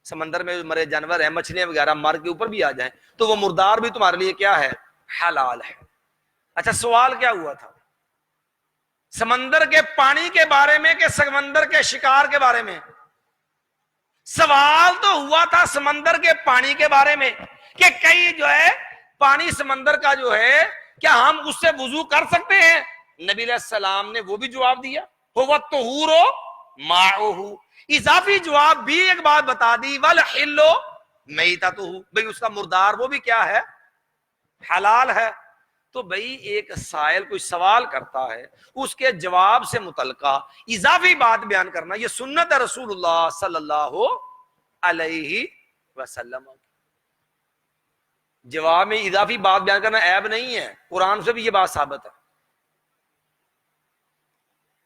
سمندر میں مرے جانور ہیں، مچھلیاں وغیرہ مر کے اوپر بھی آ جائیں تو وہ مردار بھی تمہارے لیے کیا ہے؟ حلال ہے. اچھا سوال کیا ہوا تھا؟ سمندر کے پانی کے بارے میں کہ سمندر کے شکار کے بارے میں؟ سوال تو ہوا تھا سمندر کے پانی کے بارے میں کہ کئی جو ہے پانی سمندر کا جو ہے کیا ہم اس سے وضو کر سکتے ہیں؟ نبی علیہ السلام نے وہ بھی جواب دیا، هو الطہور ماؤہ. اضافی جواب بھی ایک بات بتا دی، والحل میتتہ، بھئی اس کا مردار وہ بھی کیا ہے؟ حلال ہے. تو بھئی ایک سائل کوئی سوال کرتا ہے، اس کے جواب سے متعلقہ اضافی بات بیان کرنا یہ سنت ہے رسول اللہ صلی اللہ علیہ وسلم. جواب میں اضافی بات بیان کرنا عیب نہیں ہے، قرآن سے بھی یہ بات ثابت ہے.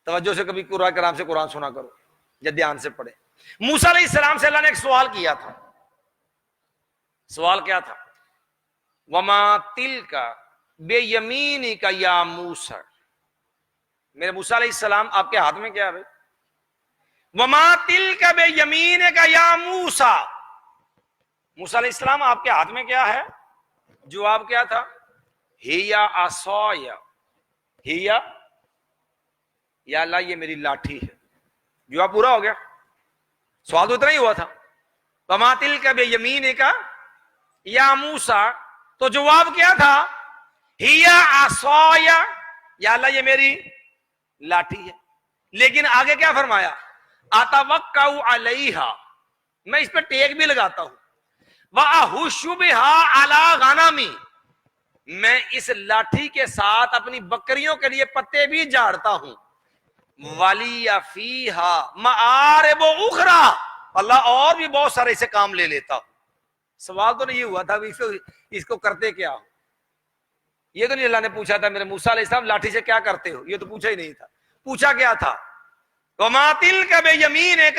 توجہ سے کبھی قرآن کرام سے قرآن سنا کرو یا دھیان سے پڑھے. موسیٰ علیہ السلام سے اللہ نے ایک سوال کیا تھا. سوال کیا تھا؟ وما تلک بے یمینی کا یا موسیٰ، میرے موسیٰ علیہ السلام آپ کے ہاتھ میں کیا ہے؟ وما تلک بے یمین کا یا موسیٰ، موسیٰ علیہ السلام آپ کے ہاتھ میں کیا ہے؟ جواب کیا تھا؟ ہیا عصایا، ہیا یا اللہ یہ میری لاٹھی ہے۔ جواب پورا ہو گیا، سوال تو اتنا ہی ہوا تھا، وما تلک بے یمین کا یا موسیٰ، تو جواب کیا تھا؟ ہیا عصایا، یا اللہ یہ میری لاٹھی ہے۔ لیکن آگے کیا فرمایا؟ اتوکا علیہا، میں اس پہ ٹیک بھی لگاتا ہوں، واہش بہا علی غنمی، میں اس لاٹھی کے ساتھ اپنی بکریوں کے لیے پتے بھی جھاڑتا ہوں، ولی فیہا معارب اخرى، اللہ اور بھی بہت سارے اسے کام لے لیتا ہوں۔ سوال تو نہیں ہوا تھا اس کو کرتے کیا ہو، یہ تو نہیں اللہ نے پوچھا تھا میرے موسیٰ علیہ السلام لاٹھی سے کیا کرتے ہو، یہ تو پوچھا ہی نہیں تھا۔ پوچھا کیا تھا؟ وما تلک بیمینک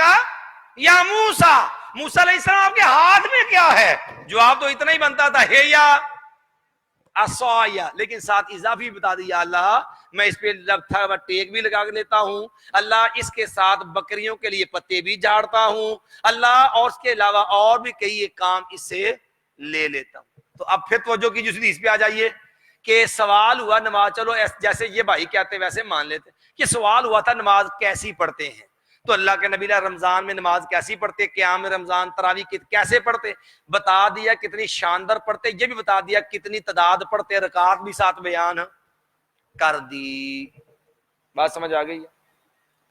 یا موسیٰ، موسیٰ علیہ السلام آپ کے ہاتھ میں کیا ہے؟ جواب تو اتنا ہی بنتا تھا، ہے یا عصایا، لیکن ساتھ اضافی بتا دیا، اللہ میں اس پہ ٹیک بھی لگا لیتا ہوں، اللہ اس کے ساتھ بکریوں کے لیے پتے بھی جھاڑتا ہوں، اللہ اور اس کے علاوہ اور بھی کئی ایک کام اس سے لے لیتا ہوں۔ تو اب پھر توجہ کی جس حدیث پہ آ جائیے کہ سوال ہوا نماز، چلو جیسے یہ بھائی کہتے ویسے مان لیتے کہ سوال ہوا تھا نماز کیسی پڑھتے ہیں، تو اللہ کے نبی رمضان میں نماز کیسی پڑھتے، قیام رمضان تراویح کیسے پڑھتے، بتا دیا کتنی شاندار پڑھتے، یہ بھی بتا دیا کتنی تعداد پڑھتے، رکعات بھی ساتھ بیان کر دی۔ بات سمجھ آ گئی ہے؟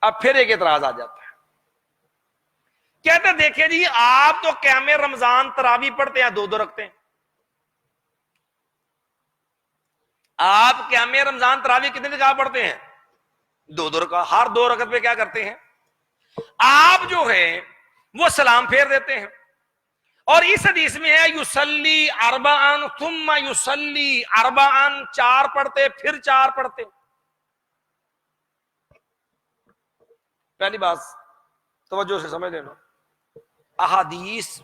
اب پھر ایک اعتراض آ جاتا ہے، کہتے دیکھیں جی آپ تو قیام رمضان تراویح پڑھتے ہیں 2 رکعتیں، آپ قیام رمضان تراویح کتنے رکعت پڑھتے ہیں؟ 2 رکعت، ہر 2 رکعت پہ کیا کرتے ہیں؟ آپ جو ہے وہ سلام پھیر دیتے ہیں، اور اس حدیث میں ہے یصلی اربعا ثم یصلی اربعا، 4 پڑھتے پھر 4 پڑھتے۔ پہلی بات توجہ سے سمجھ لینا، احادیث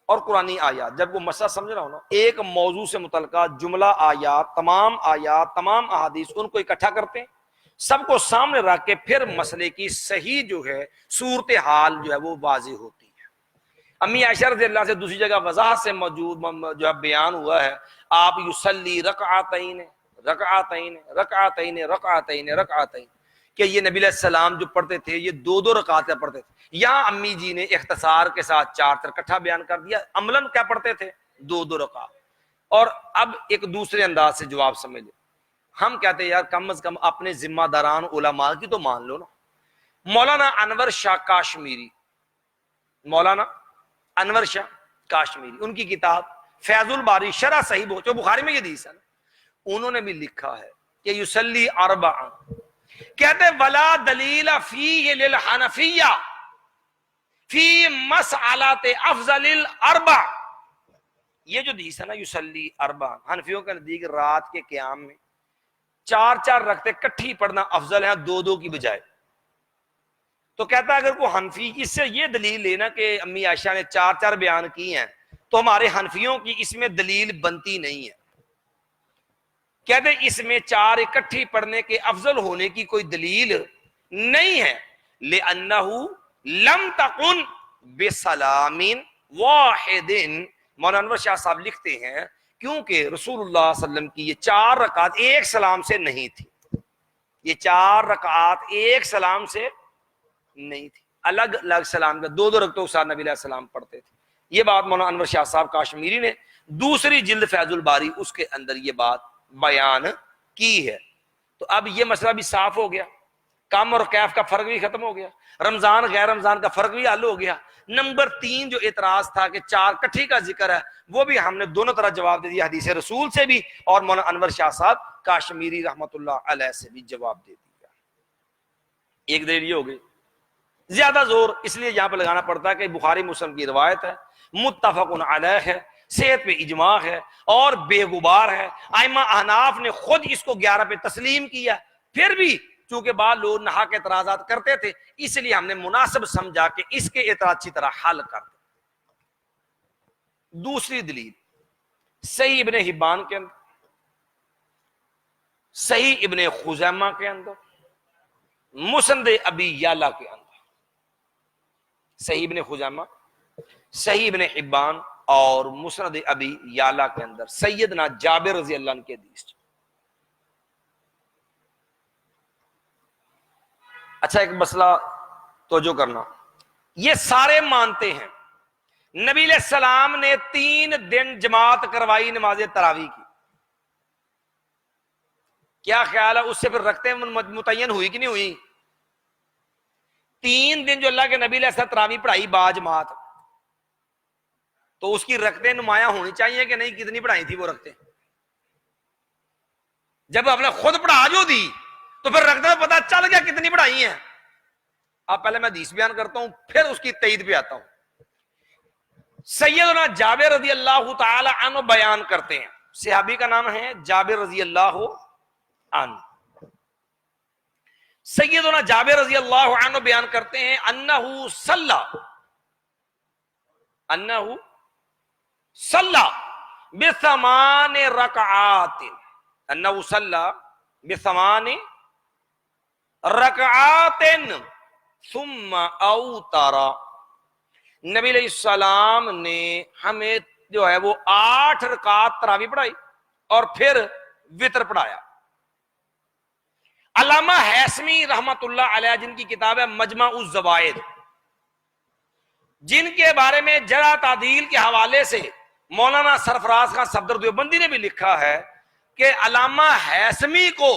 اور قرآنی آیات جب وہ مسئلہ سمجھ رہا ہو نا، ایک موضوع سے متعلقہ جملہ آیات، تمام احادیث ان کو اکٹھا کرتے ہیں، سب کو سامنے رکھ کے پھر مسئلے کی صحیح جو ہے صورتحال جو ہے وہ واضح ہوتی ہے۔ امی عائشہ رضی اللہ سے دوسری جگہ وضاحت سے موجود جو ہے بیان ہوا ہے، آپ یصلی رکعتین رکعتین رکعتین رکعتین رکعتین، کہ یہ نبی علیہ السلام جو پڑھتے تھے یہ 2 رکعتیں پڑھتے تھے۔ یہاں امی جی نے اختصار کے ساتھ 4 اکٹھا بیان کر دیا، عملاً کیا پڑھتے تھے؟ 2 رکعت۔ اور اب ایک دوسرے انداز سے جواب سمجھ لیں، ہم کہتے ہیں یار کم از کم اپنے ذمہ داران علماء کی تو مان لو نا۔ مولانا انور شاہ کاشمیری، مولانا انور شاہ کاشمیری، ان کی کتاب فیض الباری شرح صحیح جو بخاری میں یہ حدیث ہے نا، انہوں نے بھی لکھا ہے کہ یصلی اربعا، کہتے ولا دلیل فیہ للحنفیہ فی مسئلۃ افضل الاربع، یہ جو حدیث ہے نا یصلی اربعا، حنفیوں کے نزدیک رات کے قیام میں 4 رکعتیں کٹھی پڑھنا افضل ہے 2 کی بجائے۔ تو کہتا ہے اگر کوئی حنفی اس سے یہ دلیل لینا کہ امی عائشہ نے 4 بیان کی ہیں تو ہمارے حنفیوں کی اس میں دلیل بنتی نہیں ہے۔ کہتے اس میں 4 اکٹھی پڑھنے کے افضل ہونے کی کوئی دلیل نہیں ہے، لأنہ لم تکن بسلام واحد، مولانا انور شاہ صاحب لکھتے ہیں کیونکہ رسول اللہ صلی اللہ علیہ وسلم کی یہ 4 رکعات ایک سلام سے نہیں تھی، یہ 4 رکعات ایک سلام سے نہیں تھی، الگ الگ سلام کا 2 رکعتوں کے ساتھ نبی علیہ السلام پڑھتے تھے۔ یہ بات مولانا انور شاہ صاحب کاشمیری نے دوسری جلد فیض الباری اس کے اندر یہ بات بیان کی ہے۔ تو اب یہ مسئلہ بھی صاف ہو گیا، کم اور کیف کا فرق بھی ختم ہو گیا، رمضان غیر رمضان کا فرق بھی حل ہو گیا۔ نمبر 3 جو اعتراض تھا کہ 4 کٹھی کا ذکر ہے، وہ بھی ہم نے دونوں طرح جواب دے دیا، حدیث رسول سے بھی اور مولانا انور شاہ صاحب کاشمیری رحمۃ اللہ علیہ سے بھی جواب دے دیا۔ ایک دیر یہ ہو گئی، زیادہ زور اس لیے یہاں پہ لگانا پڑتا ہے کہ بخاری مسلم کی روایت ہے، متفق علیہ ہے، صحت پہ اجماع ہے اور بے غبار ہے، ائمہ احناف نے خود اس کو 11 پہ تسلیم کیا، پھر بھی چونکہ بعض لوگ نہا کے اعتراضات کرتے تھے اس لیے ہم نے مناسب سمجھا کہ اس کے اعتراض اچھی طرح حل کر دیں۔ دوسری دلیل صحیح ابن حبان کے اندر صحیح ابن خزیمہ کے اندر، مسند ابی یعلا کے اندر، صحیح ابن خزیمہ، صحیح ابن حبان اور مسند ابی یعلا کے اندر سیدنا جابر رضی اللہ عنہ کے حدیث۔ اچھا ایک مسئلہ توجہ کرنا، یہ سارے مانتے ہیں نبی علیہ السلام نے 3 دن جماعت کروائی نماز تراویح کی، کیا خیال ہے اس سے پھر رکھتے متعین ہوئی کہ نہیں ہوئی؟ 3 دن جو اللہ کے نبی علیہ السلام تراویح پڑھائی با جماعت، تو اس کی رکھتے نمایاں ہونی چاہیے کہ نہیں؟ کتنی پڑھائی تھی وہ رکھتے؟ جب آپ نے خود پڑھا جو دی تو پھر رکھتے پتہ چل گیا کتنی پڑھائی ہیں۔ اب پہلے میں حدیث بیان کرتا ہوں پھر اس کی تائید پہ آتا ہوں۔ سیدنا جابر رضی اللہ تعالی عنہ بیان کرتے ہیں، صحابی کا نام ہے جابر رضی اللہ عنہ، سیدنا جابر رضی اللہ عنہ بیان کرتے ہیں انہو صلی بثمان رکعات، انہو صلی بثمان رکعات ثم اوتر، نبی علیہ السلام نے ہمیں جو ہے وہ 8 رکعات تراویح پڑھائی اور پھر وتر پڑھایا۔ علامہ ہیثمی رحمت اللہ علیہ جن کی کتاب ہے مجمع الزوائد، جن کے بارے میں جرح تعدیل کے حوالے سے مولانا سرفراز خان صفدر دیوبندی نے بھی لکھا ہے کہ علامہ ہیثمی کو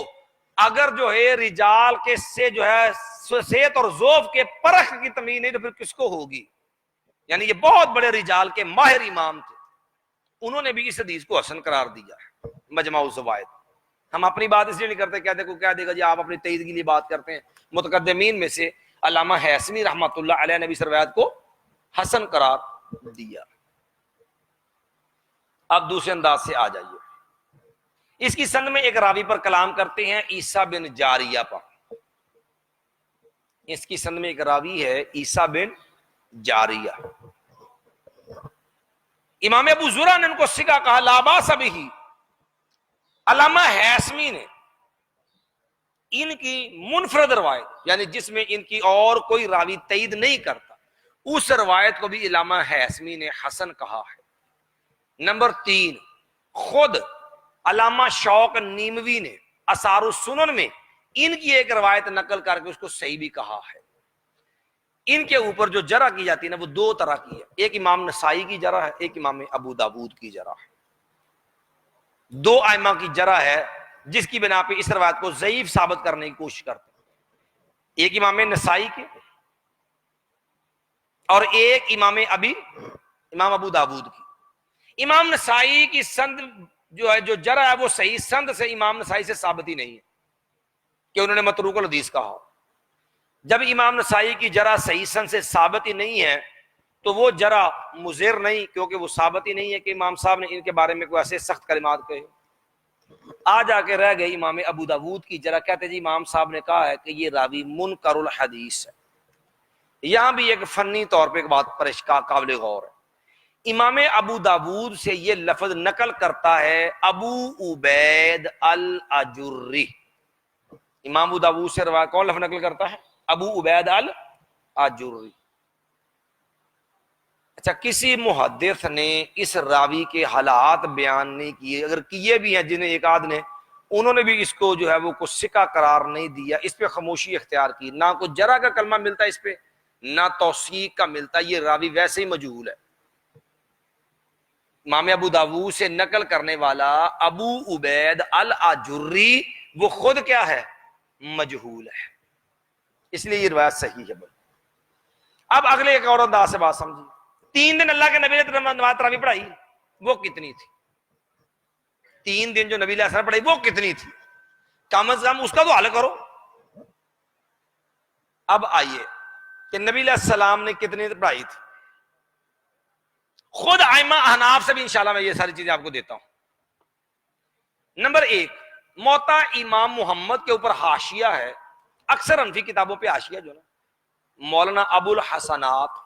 اگر جو ہے رجال کے سے جو ہے صحت اور ذوف کے پرخ کی تمیز نہیں تو پھر کس کو ہوگی؟ یعنی یہ بہت بڑے رجال کے ماہر امام تھے، انہوں نے بھی اس حدیث کو حسن قرار دیا ہے مجمع الزوائد۔ ہم اپنی بات اس لیے نہیں کرتے، کہتے کو کیا دے گا جی آپ اپنی تائید کے لیے بات کرتے ہیں۔ متقدمین میں سے علامہ ہیثمی رحمۃ اللہ علیہ نے بھی اس روایت کو حسن قرار دیا۔ اب دوسرے انداز سے آ جائیے، اس کی سند میں ایک راوی پر کلام کرتے ہیں عیسیٰ بن جاریہ پر، اس کی سند میں ایک راوی ہے عیسیٰ بن جاریہ، امام ابو زرع نے ان کو سکا کہا لا باس بہ۔ علامہ ہیثمی نے ان کی منفرد روایت یعنی جس میں ان کی اور کوئی راوی تائید نہیں کرتا، اس روایت کو بھی علامہ ہیثمی نے حسن کہا ہے۔ نمبر 3، خود علامہ شوق نیموی نے آثار السنن میں ان کی ایک روایت نقل کر کے اس کو صحیح بھی کہا ہے۔ ان کے اوپر جو جرح کی جاتی ہے نا وہ 2 طرح کی ہے، ایک امام نسائی کی جرح ہے، ایک امام ابو داود کی جرح ہے۔ 2 ائمہ کی جرح ہے جس کی بنا پہ اس روایت کو ضعیف ثابت کرنے کی کوشش کرتے ہیں، ایک امام نسائی کی اور ایک امام ابو داود کی۔ امام نسائی کی سند جو ہے جو جرح ہے وہ صحیح سند سے امام نسائی سے ثابت ہی نہیں ہے کہ انہوں نے متروک الحدیث کہا۔ جب امام نسائی کی جرح صحیح سند سے ثابت ہی نہیں ہے تو وہ جرح مضر نہیں، کیونکہ وہ ثابت ہی نہیں ہے کہ امام صاحب نے ان کے بارے میں کوئی ایسے سخت کلمات کہے۔ آ جا کے رہ گئی امام ابو داود کی جرح، کہتے جی امام صاحب نے کہا ہے کہ یہ راوی منکر الحدیث ہے۔ یہاں بھی ایک فنی طور پہ ایک بات پرشکا قابل غور ہے، امام ابو داود سے یہ لفظ نقل کرتا ہے ابو عبید الاجری۔ امام ابو داود سے روایت کون لفظ نقل کرتا ہے؟ ابو عبید الاجری۔ اچھا کسی محدث نے اس راوی کے حالات بیان نہیں کیے، اگر کیے بھی ہیں جنہیں ایک آدھ نے، انہوں نے بھی اس کو جو ہے وہ کچھ سکہ قرار نہیں دیا، اس پہ خاموشی اختیار کی، نہ کوئی جرح کا کلمہ ملتا اس پہ نہ توثیق کا ملتا، یہ راوی ویسے ہی مجہول ہے۔ امام ابو داود سے نقل کرنے والا ابو عبید الاجری وہ خود کیا ہے؟ مجہول ہے، اس لیے یہ روایت صحیح ہے۔ اب اگلے ایک اور انداز سے بات سمجھیے، 3 دن اللہ کے نبی نے نماز تراویح پڑھائی، وہ کتنی تھی؟ 3 دن جو نبی علیہ السلام پڑھائی وہ کتنی تھی؟ کم از کم اس کا تو حل کرو۔ اب آئیے کہ نبی علیہ السلام نے کتنی پڑھائی تھی، خود ائمہ احناف سے بھی انشاءاللہ میں یہ ساری چیزیں آپ کو دیتا ہوں۔ نمبر 1، موطا امام محمد کے اوپر حاشیہ ہے، اکثر حنفی کتابوں پہ حاشیہ جو نا مولانا ابو الحسنات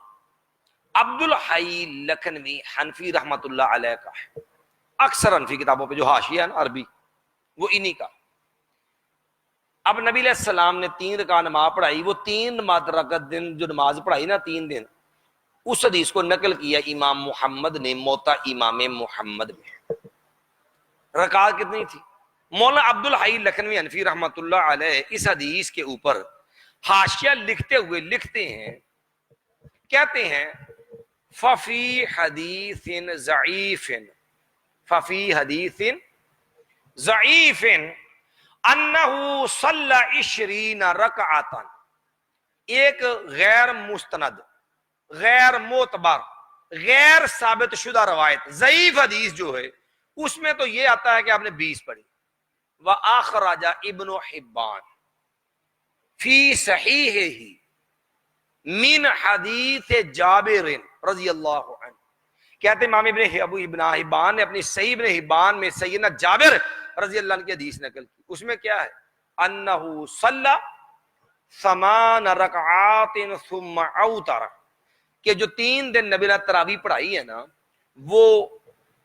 عبد الحی لکھنوی حنفی رحمت اللہ علیہ کا ہے، اکثر حنفی کتابوں پہ جو حاشیہ ہے نا عربی وہ انہی کا۔ اب نبی علیہ السلام نے 3 رکعت نماز پڑھائی، وہ 3 رکعت دن جو نماز پڑھائی نا 3 دن، اس حدیث کو نقل کیا امام محمد نے موطا امام محمد میں۔ رکعت کتنی تھی؟ مولانا عبد الحی لکھنوی حنفی رحمۃ اللہ علیہ اس حدیث کے اوپر حاشیہ لکھتے ہوئے لکھتے ہیں، کہتے ہیں ففی حدیث ضعیف، ففی حدیث ضعیف انہ صلی 20 رکعتا، ایک غیر مستند، غیر معتبر، غیر ثابت شدہ روایت ضعیف حدیث جو ہے اس میں تو یہ آتا ہے کہ آپ نے 20 پڑھی۔ وَأَخْرَجَ ابن حبان فی صحیحہ من حدیث جابر رضی اللہ عنہ، کہتے امام ابن حبان نے اپنی صحیح ابن حبان میں سیدنا جابر رضی اللہ عنہ کی حدیث نقل کی، اس میں کیا ہے؟ انہ صلی 8 رکعات ثم اوتر، کہ جو 3 دن نبی نے تراویح پڑھائی ہے نا وہ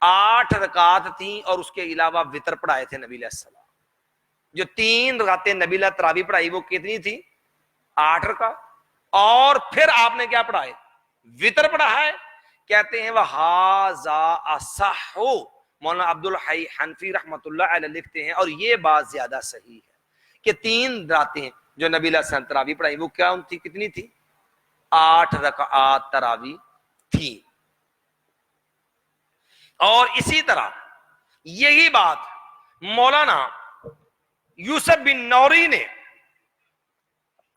8 رکعات تھیں اور اس کے علاوہ وطر پڑھائے تھے نبی علیہ السلام۔ جو 3 رکعتیں نبی نے تراویح پڑھائی وہ کتنی تھی؟ 8 رکعت، اور پھر آپ نے کیا پڑھائے؟ وطر پڑھا ہے۔ کہتے ہیں وَهَذَا أَصَحُّ، مولانا عبد الحی حنفی رحمۃ اللہ علیہ لکھتے ہیں اور یہ بات زیادہ صحیح ہے کہ 3 راتیں جو نبی علیہ السلام تراویح پڑھائی وہ کیا تھی؟ کتنی تھی؟ 8 رکعات تراویح تھی۔ اور اسی طرح یہی بات مولانا یوسف بن نوری نے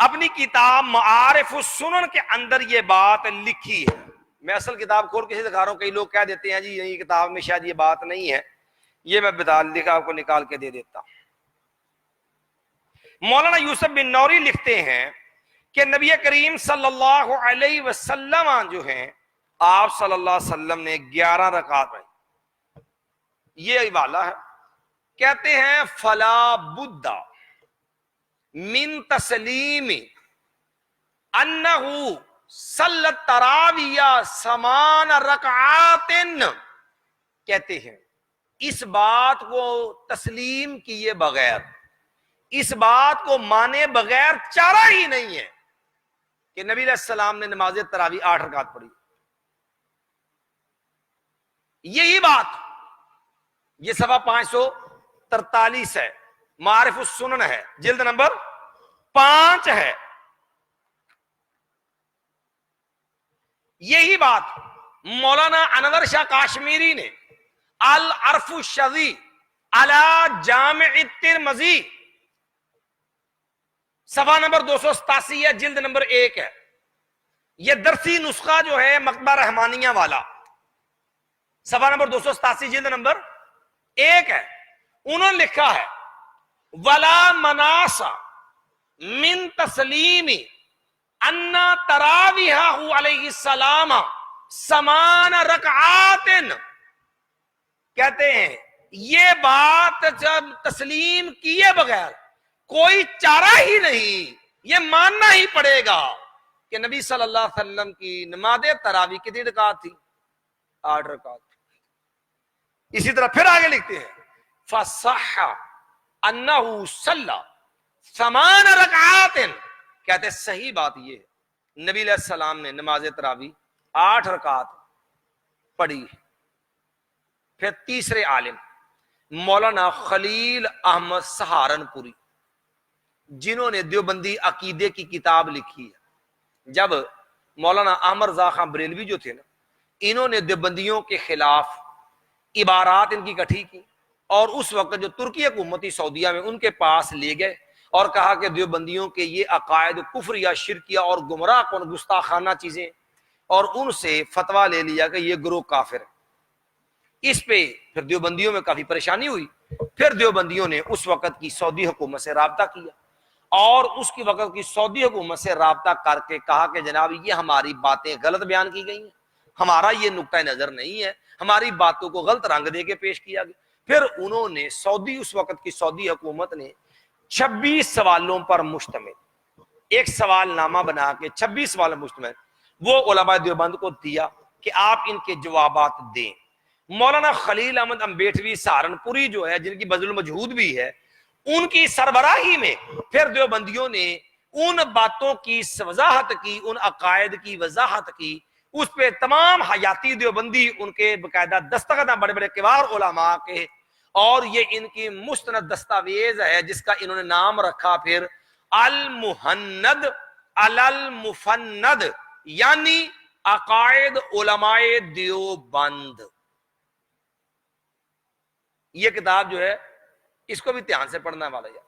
اپنی کتاب معارف السنن کے اندر یہ بات لکھی ہے۔ میں اصل کتاب کھول کے دکھا رہا ہوں، کئی لوگ کہہ دیتے ہیں جی یہ کتاب میں شاید یہ بات نہیں ہے، یہ میں لکھا آپ کو نکال کے دے دیتا ہوں۔ مولانا یوسف بن نوری لکھتے ہیں کہ نبی کریم صلی اللہ علیہ وسلم جو ہیں آپ صلی اللہ علیہ وسلم نے 11 رکعت پڑھی، یہ حوالہ ہے۔ کہتے ہیں فلا بد من تسلیم انہ صلی التراویح 8 رکعات، کہتے ہیں اس بات کو تسلیم کیے بغیر، اس بات کو مانے بغیر چارہ ہی نہیں ہے کہ نبی علیہ السلام نے نماز تراویح 8 رکعت پڑھی۔ یہی بات یہ صفحہ 543 ہے، معارف السنن ہے، جلد نمبر 5 ہے۔ یہی بات مولانا انور شاہ کاشمیری نے العرف الشذی علی جامع الترمذی صفحہ نمبر 287 ہے، جلد نمبر 1 ہے۔ یہ درسی نسخہ جو ہے مکتبہ رحمانیہ والا، صفحہ نمبر 287 جلد نمبر 1 ہے۔ انہوں نے لکھا ہے ولا مناس من تسلیم ان تراویح علیہ السلام 8 رکعات، کہتے ہیں یہ بات جب تسلیم کیے بغیر کوئی چارہ ہی نہیں، یہ ماننا ہی پڑے گا کہ نبی صلی اللہ علیہ وسلم کی نماز تراویح کتنی رکعت تھی؟ 8 رکعت۔ اسی طرح پھر آگے لکھتے ہیں فصح انہ صلی 8 رکعات، کہتے ہیں صحیح بات یہ ہے نبی علیہ السلام نے نماز تراویح 8 رکعت پڑھی۔ پھر تیسرے عالم مولانا خلیل احمد سہارنپوری، جنہوں نے دیوبندی عقیدے کی کتاب لکھی ہے۔ جب مولانا احمد رضا خان بریلوی جو تھے نا، انہوں نے دیوبندیوں کے خلاف عبارات ان کی اکٹھی کی اور اس وقت جو ترکی حکومتی سعودیہ میں ان کے پاس لے گئے اور کہا کہ دیوبندیوں کے یہ عقائد کفریہ شرکیہ اور گمراہ کن گستاخانہ چیزیں، اور ان سے فتویٰ لے لیا کہ یہ گروہ کافر ہے۔ اس پہ پھر دیوبندیوں میں کافی پریشانی ہوئی۔ پھر دیوبندیوں نے اس وقت کی سعودی حکومت سے رابطہ کیا اور اس کی وقت کی سعودی حکومت سے رابطہ کر کے کہا کہ جناب یہ ہماری باتیں غلط بیان کی گئی ہیں، ہمارا یہ نقطہ نظر نہیں ہے، ہماری باتوں کو غلط رنگ دے کے پیش کیا گیا۔ پھر انہوں نے اس وقت کی سعودی حکومت نے 26 سوالوں پر مشتمل ایک سوال نامہ بنا کے 26 سوال مشتمل وہ علماء دیوبند کو دیا کہ آپ ان کے جوابات دیں۔ مولانا خلیل احمد امبیٹوی سہارنپوری جو ہے، جن کی بذل المجہود بھی ہے، ان کی سربراہی میں پھر دیوبندیوں نے ان باتوں کی وضاحت کی، ان عقائد کی وضاحت کی، اس پہ تمام حیاتی دیوبندی ان کے باقاعدہ دستخط ہیں بڑے بڑے کبار علماء کے، اور یہ ان کی مستند دستاویز ہے جس کا انہوں نے نام رکھا پھر المہند علی المفند، یعنی عقائد علماء دیوبند۔ یہ کتاب جو ہے اس کو بھی دھیان سے پڑھنا والا ہے،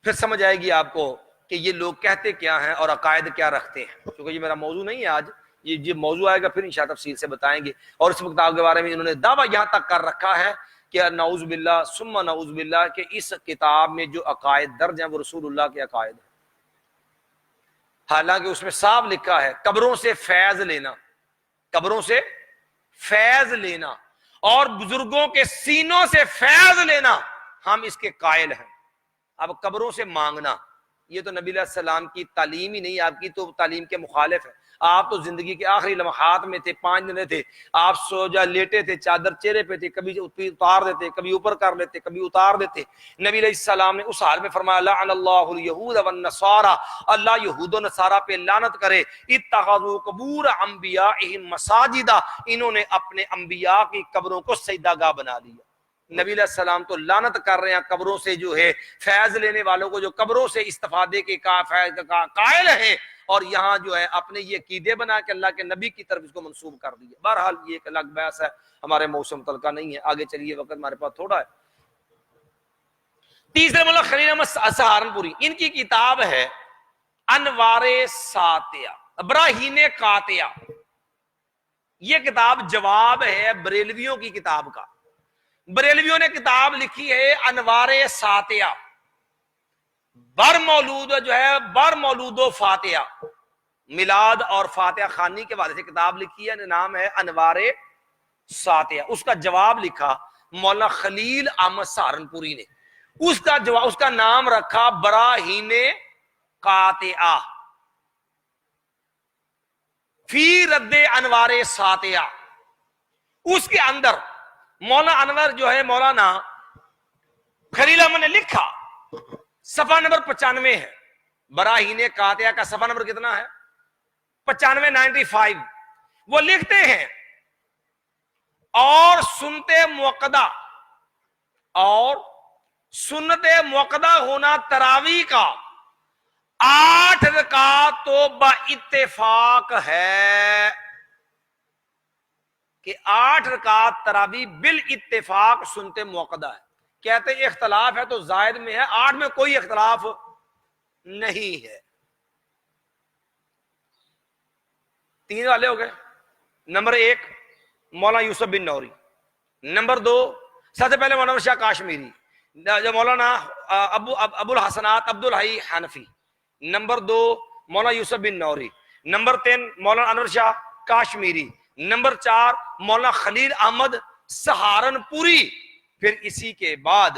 پھر سمجھ آئے گی آپ کو کہ یہ لوگ کہتے کیا ہیں اور عقائد کیا رکھتے ہیں۔ کیونکہ یہ میرا موضوع نہیں ہے آج، یہ موضوع آئے گا پھر انشاءاللہ تفصیل سے بتائیں گے۔ اور اس کتاب کے بارے میں انہوں نے دعویٰ یہاں تک کر رکھا ہے کہ نعوذ باللہ ثم نعوذ باللہ کہ اس کتاب میں جو عقائد درج ہیں وہ رسول اللہ کے عقائد ہیں، حالانکہ اس میں صاف لکھا ہے قبروں سے فیض لینا، قبروں سے فیض لینا اور بزرگوں کے سینوں سے فیض لینا، ہم اس کے قائل ہیں۔ اب قبروں سے مانگنا یہ تو نبی علیہ السلام کی تعلیم ہی نہیں، آپ کی تو تعلیم کے مخالف ہے۔ آپ تو زندگی کے آخری لمحات میں تھے، 5 دن تھے، آپ سو جا لیٹے تھے، چادر چہرے پہ تھے، کبھی اتار دیتے، کبھی اوپر کر لیتے، کبھی اتار دیتے۔ نبی علیہ السلام نے اس حال میں فرمایا لعن اللہ الیہود والنصارى، اللہ یہود و نصارہ پہ لعنت کرے، اتخذوا قبور انبیائہم مساجدا، انہوں نے اپنے انبیاء کی قبروں کو سجدہ گاہ بنا لیا۔ نبی علیہ السلام تو لعنت کر رہے ہیں قبروں سے، جو ہے فیض لینے والوں کو جو قبروں سے استفادے کے قائل ہیں، اور یہاں جو ہے اپنے یہ عقیدے بنا کے اللہ کے نبی کی طرف اس کو منسوب کر دیا۔ بہرحال یہ ایک الگ بحث ہے، ہمارے موسم تلقا نہیں ہے، آگے چلیے، وقت ہمارے پاس تھوڑا ہے۔ تیسرے مولانا خلیل احمد سہارنپوری، ان کی کتاب ہے انوار ساتیہ، براہین قاطعہ۔ یہ کتاب جواب ہے بریلویوں کی کتاب کا۔ بریلویوں نے کتاب لکھی ہے انوار ساتیہ، بر مولود جو ہے بر مولود و فاتحہ، میلاد اور فاتحہ خوانی کے حوالے سے کتاب لکھی ہے، نام ہے انوار ساتیہ۔ اس کا جواب لکھا مولانا خلیل احمد سہارنپوری نے، اس کا جواب، اس کا نام رکھا براہین قاطعہ فی رد انوار ساتیہ۔ اس کے اندر مولانا انور جو ہے مولانا خلیل احمد نے لکھا، صفحہ نمبر 95 ہے، براہین قاطعہ کا صفحہ نمبر کتنا ہے؟ 95 وہ لکھتے ہیں اور سنت موقدہ ہونا تراویح کا 8 رکعات تو با اتفاق ہے، کہ 8 رکعات تراویح بالاتفاق سنت موقدہ ہے۔ کہتے ہیں اختلاف ہے تو زائد میں ہے، 8 میں کوئی اختلاف نہیں ہے۔ 3 والے ہو گئے۔ نمبر 1 مولانا یوسف بن نوری، نمبر 2 سب سے پہلے مولانا شاہ کاشمیری، جو مولانا ابو الحسنات عبد الحی حنفی، نمبر 2 مولانا یوسف بن نوری، نمبر 3 مولانا انور شاہ کاشمیری، نمبر 4 مولانا خلیل احمد سہارنپوری۔ پھر اسی کے بعد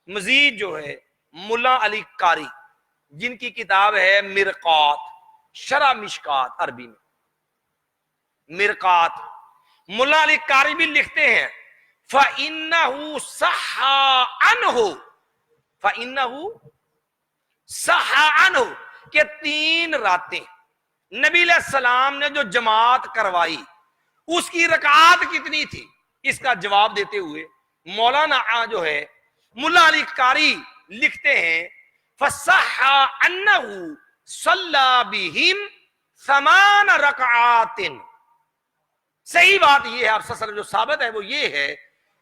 مزید جو ہے ملا علی قاری، جن کی کتاب ہے مرقات، شرح مشکات عربی میں مرقات۔ ملا علی قاری بھی لکھتے ہیں فَإِنَّهُ صَحَّ عَنْهُ کہ 3 راتیں نبی علیہ السلام نے جو جماعت کروائی اس کی رکعات کتنی تھی؟ اس کا جواب دیتے ہوئے مولانا جو ہے ملا علی قاری لکھتے ہیں فَصَحَّ أَنَّهُ صَلَّى بِهِمْ 8 رکعات۔ صحیح بات یہ ہے، آپ صلی اللہ علیہ وسلم جو ثابت ہے وہ یہ ہے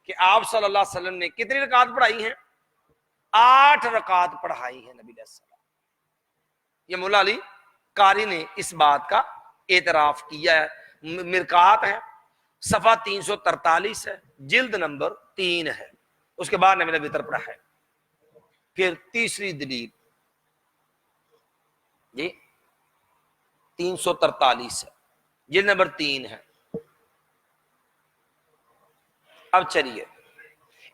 کہ آپ صلی اللہ علیہ وسلم نے کتنی رکعات پڑھائی ہیں؟ 8 رکعات پڑھائی ہیں نبی علیہ السلام۔ یہ مولا علی قاری نے اس بات کا اعتراف کیا ہے۔ مرقات ہے، صفحہ 343 ہے، جلد نمبر 3 ہے، اس کے بعد نبی نے وتر پڑھا ہے۔ پھر تیسری دلیل جی 343 ہے، جلد نمبر 3 ہے۔ اب چلیے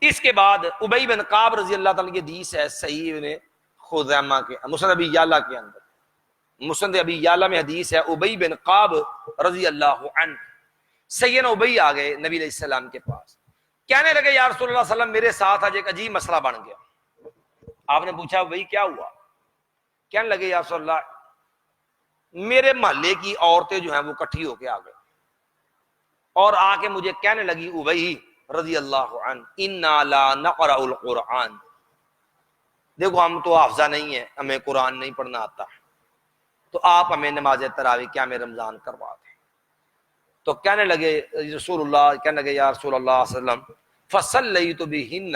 اس کے بعد ابی بن کعب رضی اللہ تعالیٰ کی حدیث ہے صحیح ابن خزیمہ کے مسند ابی یعلا کے اندر، مسند ابی یعلا میں حدیث ہے ابی بن کعب رضی اللہ عنہ، سیدنا ابی آ گئے نبی علیہ السلام کے پاس، کہنے لگے یا رسول اللہ صلی اللہ علیہ وسلم میرے ساتھ آج ایک عجیب مسئلہ بن گیا. آپ نے پوچھا بھائی کیا ہوا؟ کہنے لگے یا رسول اللہ میرے محلے کی عورتیں جو ہیں وہ اکٹھی ہو کے آ گئے اور آ کے مجھے کہنے لگی ابی رضی اللہ عنہ انا لا نقرأ القرآن، دیکھو ہم تو حافظہ نہیں ہیں، ہمیں قرآن نہیں پڑھنا آتا، تو آپ ہمیں نماز تراویح کیا میں رمضان کروا دیں. تو کہنے لگے رسول اللہ، کہنے لگے یا رسول اللہ صلی اللہ علیہ وسلم فصلیت بہن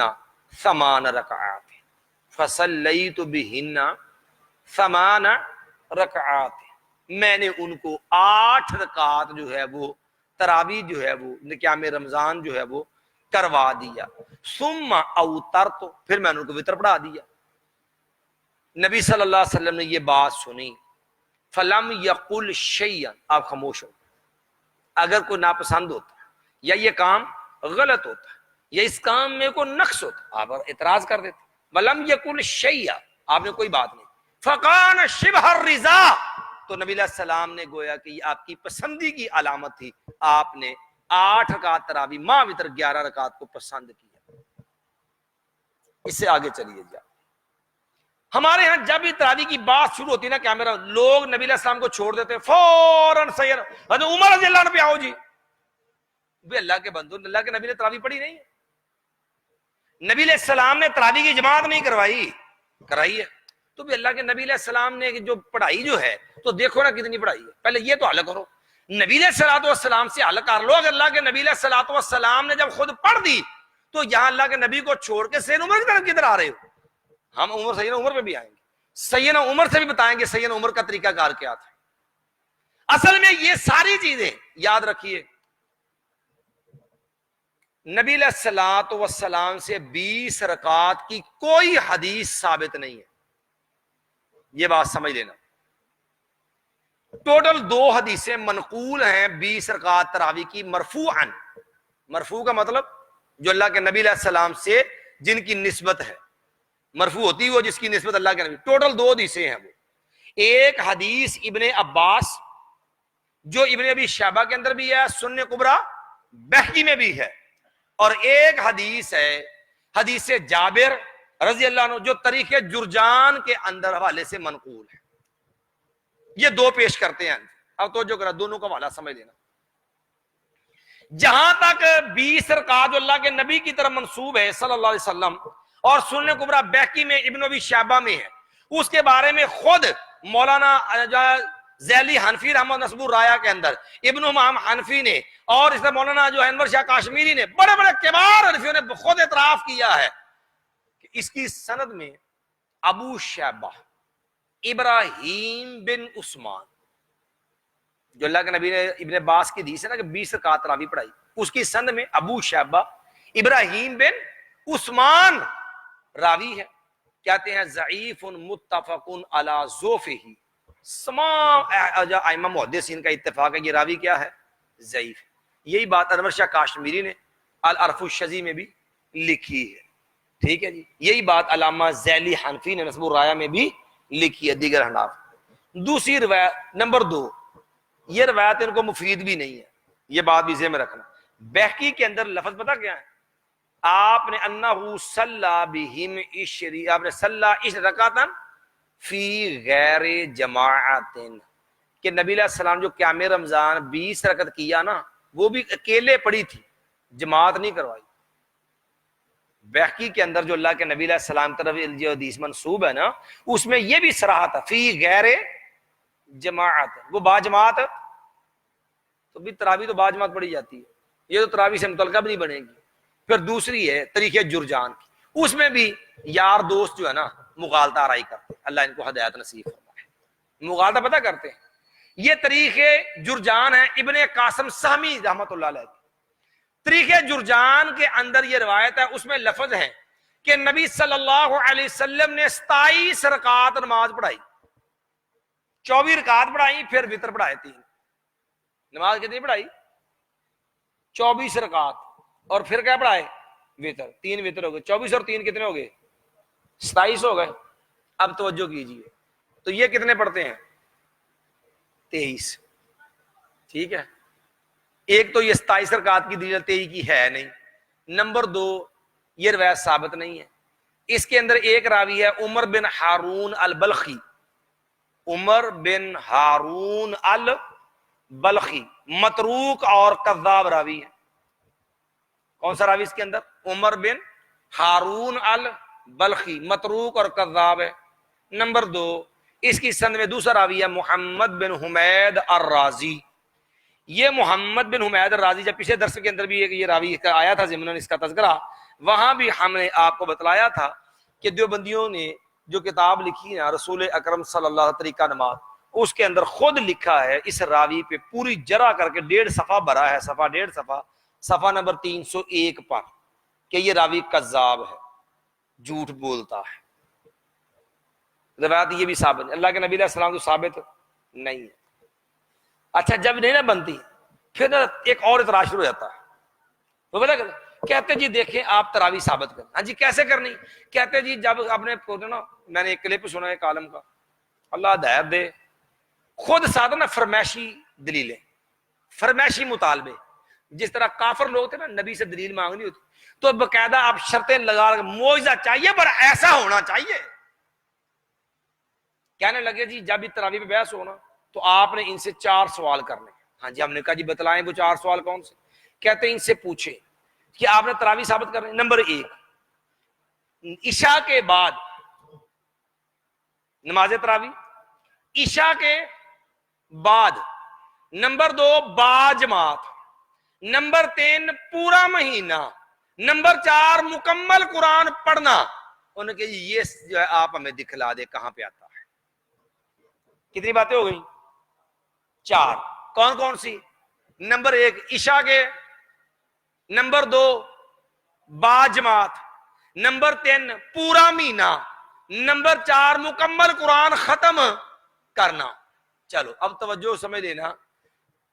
8 رکعات، فصلیت بہن 8 رکعات، میں نے ان کو 8 رکعات جو ہے وہ تراویح جو ہے وہ قیام رمضان جو ہے وہ کروا دیا. ثم اوترت، پھر میں نے ان کو وتر پڑھا دیا. نبی صلی اللہ علیہ وسلم نے یہ بات سنی، فلم یقل شیئا، آپ خاموش ہو. اگر کوئی ناپسند ہوتا یا یہ کام غلط ہوتا یا اس کام میں کوئی نقص ہوتا آپ اعتراض کر دیتے. ولم یقل شیئا، آپ نے کوئی بات نہیں. فقان شبہ الرضا، تو نبی علیہ السلام نے گویا کہ یہ آپ کی پسندی کی علامت تھی، آپ نے 8 رکعت تراویح ماہ وتر 11 رکعت کو پسند کیا. اس سے آگے چلیے جا. ہمارے ہاں جب بھی تراویح کی بات شروع ہوتی ہے نا کیمرہ، لوگ نبی علیہ السلام کو چھوڑ دیتے فوراً سید حضرت عمر رضی اللہ عنہ پہ آؤ جی. بھی اللہ کے بندو، اللہ کے نبی نے تراویح پڑھی نہیں ہے، نبی علیہ السلام نے تراویح کی جماعت نہیں کرائی ہے، تو بھی اللہ کے نبی علیہ السلام نے جو پڑھائی جو ہے تو دیکھو نا کتنی پڑھائی ہے. پہلے یہ تو حل کرو، نبی علیہ الصلوۃ والسلام سے حل کر لو. اگر اللہ کے نبی علیہ الصلوۃ والسلام نے جب خود پڑھ دی تو یہاں اللہ کے نبی کو چھوڑ کے سیدنا عمر کی طرف کدھر آ رہے ہو؟ ہم سیدنا عمر پہ بھی آئیں گے، سیدنا عمر سے بھی بتائیں گے سیدنا عمر کا طریقہ کار کیا تھا. اصل میں یہ ساری چیزیں یاد رکھیے، نبی علیہ الصلوۃ والسلام سے 20 رکعات کی کوئی حدیث ثابت نہیں ہے، یہ بات سمجھ لینا. ٹوٹل 2 حدیثیں منقول ہیں 20 رکعت تراویح کی مرفوعاً. مرفوع کا مطلب جو اللہ کے نبی علیہ السلام سے جن کی نسبت ہے، مرفوع ہوتی وہ جس کی نسبت اللہ کے نبی. ٹوٹل 2 حدیثیں ہیں. وہ ایک حدیث ابن عباس جو ابن ابی شیبہ کے اندر بھی ہے، سنن کبریٰ بہقی میں بھی ہے، اور ایک حدیث ہے حدیث جابر رضی اللہ عنہ جو طریق جرجان کے اندر حوالے سے منقول ہے. یہ 2 پیش کرتے ہیں. اب توجہ کرا، دونوں کا حوالہ سمجھ لینا. جہاں تک 20 رکعات جو اللہ کے نبی کی طرف منسوب ہے صلی اللہ علیہ وسلم اور سنن کبریٰ بہقی میں ابن ابی شیبہ میں ہے، اس کے بارے میں خود مولانا ذیلی حنفی رحمۃ نصب الرایا کے اندر ابن امام حنفی نے اور اس میں مولانا جو انور شاہ کاشمیری نے، بڑے بڑے کبار حنفیوں نے خود اعتراف کیا ہے کہ اس کی سند میں ابو شیبہ ابراہیم بن عثمان، جو اللہ کے نبی نے ابن عباس کی حدیث ہے نا کہ 20 رکعت تراویح پڑھائی، اس کی سند میں ابو شیبہ ابراہیم بن عثمان راوی ہے. کہتے ہیں ضعیف متفق علی ضعفہ، تمام ائمہ محدثین کا اتفاق ہے یہ راوی کیا ہے؟ ضعیف. یہی بات انور شاہ کاشمیری نے العرف الشذی میں بھی لکھی ہے. ٹھیک ہے جی، یہی بات علامہ ذیلی حنفی نے نصب الرایا میں بھی لکھی ہے، دیگر حناف. دوسری روایت نمبر 2، یہ روایت ان کو مفید بھی نہیں ہے، یہ بات بھی ذہن میں رکھنا. بہقی کے اندر لفظ پتہ کیا ہے؟ آپ نے انہو صلی بہم عشری، آپ نے صلی 20 رکعتاً فی غیر جماعت، کہ نبی علیہ السلام جو قیام رمضان 20 رکعت کیا نا وہ بھی اکیلے پڑھی تھی، جماعت نہیں کروائی. بہقی کے اندر جو اللہ کے نبی علیہ السلام طرف جو حدیث منسوب ہے نا اس میں یہ بھی صراحت ہے فی غیر جماعت، وہ با جماعت تو بھی تراویح تو با جماعت پڑھی جاتی ہے، یہ تو تراویح سے متعلقہ بھی نہیں بنے گی. پھر دوسری ہے طریقے جرجان کی، اس میں بھی یار دوست جو ہے نا مغالطہ آرائی کرتے ہیں، اللہ ان کو ہدایت نصیب فرمائے. مغالطہ پتہ کرتے ہیں، یہ طریقے جرجان ہے ابن قاسم سہمی رحمۃ اللہ علیہ. طریقے جرجان کے اندر یہ روایت ہے، اس میں لفظ ہے کہ نبی صلی اللہ علیہ وسلم نے 27 رکعت نماز پڑھائی، 24 رکعت پڑھائی، پھر وتر پڑھائے 3. نماز کتنی پڑھائی؟ 24 رکعت، اور پھر کیا پڑھائے؟ وتر. 3 وتر ہو گئے، 24 اور 3 کتنے ہو گئے؟ 27 ہو گئے. اب توجہ کیجئے، تو یہ کتنے پڑھتے ہیں؟ 23. ٹھیک ہے، ایک تو یہ 27 رکعت کی دلیل 23 کی ہے نہیں، نمبر 2 یہ روایت ثابت نہیں ہے. اس کے اندر ایک راوی ہے عمر بن ہارون البلخی. عمر بن ہارون البلخی متروک اور کذاب راوی ہے. کون سا راوی اس کے اندر؟ عمر بن ہارون البلخی متروک اور کذاب ہے. نمبر 2 اس کی سند میں دوسرا راوی ہے محمد بن حمید الرازی. یہ محمد بن حمید الرازی جب پچھلے درس کے اندر بھی یہ راوی آیا تھا ضمن اس کا تذکرہ، وہاں بھی ہم نے آپ کو بتلایا تھا کہ دیوبندیوں نے جو کتاب لکھی ہے رسول اکرم صلی اللہ علیہ وسلم طریقہ نماز، اس کے اندر خود لکھا ہے اس راوی پہ پوری جرح کر کے 1.5 صفحہ بھرا ہے، صفحہ نمبر 301 پر، کہ یہ راوی کذاب ہے، جھوٹ بولتا ہے. روایت یہ بھی ثابت ہے. اللہ کے نبی علیہ السلام تو ثابت نہیں ہے. اچھا جب نہیں نہ بنتی پھر نہ ایک اور اعتراض شروع ہو جاتا ہے. وہ بتا کہتے جی دیکھیں آپ تراویح ثابت کریں. ہاں جی کیسے کرنی؟ کہتے جی جب آپ نے نا میں نے ایک کلپ سنا ایک عالم کا، اللہ ہدایت دے، خود ساتھ نا فرمائشی دلیلیں، فرمائشی مطالبے، جس طرح کافر لوگ تھے نا نبی سے دلیل مانگنی ہوتی تو باقاعدہ آپ شرطیں لگا معجزہ چاہیے پر ایسا ہونا چاہیے. کہنے لگے جی جب تراویح پہ بحث ہونا تو آپ نے ان سے 4 سوال کرنے. ہاں جی ہم نے کہا جی بتلائیں وہ 4 سوال کون سے؟ کہتے ہیں ان سے پوچھیں کہ آپ نے تراویح ثابت کرنی. نمبر 1 عشاء کے بعد نماز تراویح، عشاء کے بعد. نمبر 2 باجماعت. نمبر 3 پورا مہینہ. نمبر 4 مکمل قرآن پڑھنا. انہوں نے کہا یہ جو ہے آپ ہمیں دکھلا دے کہاں پہ آتا ہے. کتنی باتیں ہو گئی؟ 4. کون کون سی؟ نمبر 1 عشاء کے، نمبر 2 باجماعت، نمبر 3 پورا مہینہ، نمبر 4 مکمل قرآن ختم کرنا. چلو اب توجہ سمجھ لینا.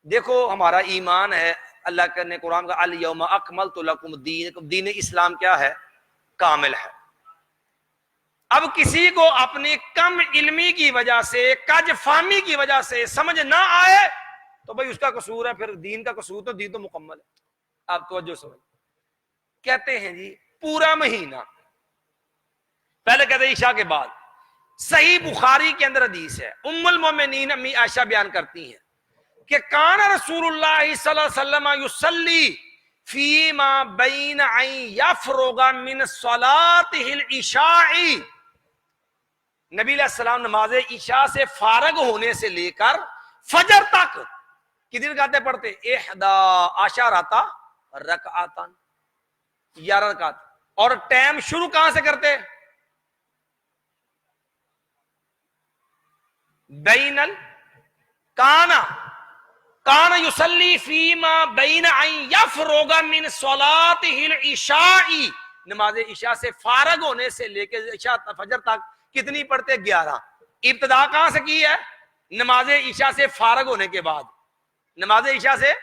دیکھو ہمارا ایمان ہے، اللہ نے قرآن کا الیوم اکملت لکم دینکم، دین اسلام کیا ہے؟ کامل ہے. اب کسی کو اپنی کم علمی کی وجہ سے، کج فہمی کی وجہ سے سمجھ نہ آئے تو بھئی اس کا قصور ہے، پھر دین کا قصور تو دین تو مکمل ہے. آپ توجہ سمجھ. کہتے ہیں جی پورا مہینہ، پہلے کہتے ہیں عشاء کے بعد. صحیح بخاری کے اندر حدیث ہے، ام المومنین امی عائشہ بیان کرتی ہیں کہ کان رسول اللہ صلی اللہ علیہ وسلم یصلی فیما بین ان یفرغ من صلاته العشاء. نبی علیہ السلام نماز عشاء سے فارغ ہونے سے لے کر فجر تک کتنی رکعتیں پڑھتے؟ 11 رکعتاً، 11 رکعت. اور ٹائم شروع کہاں سے کرتے؟ بین کان یصلی فیما بین ان یفرغ من صلاته العشاء. نماز عشاء سے فارغ ہونے سے لے کے عشاء فجر تک کتنی پڑھتے؟ 11. ابتدا کہاں سے کی ہے؟ نماز عشاء سے فارغ ہونے کے بعد. نماز عشاء سے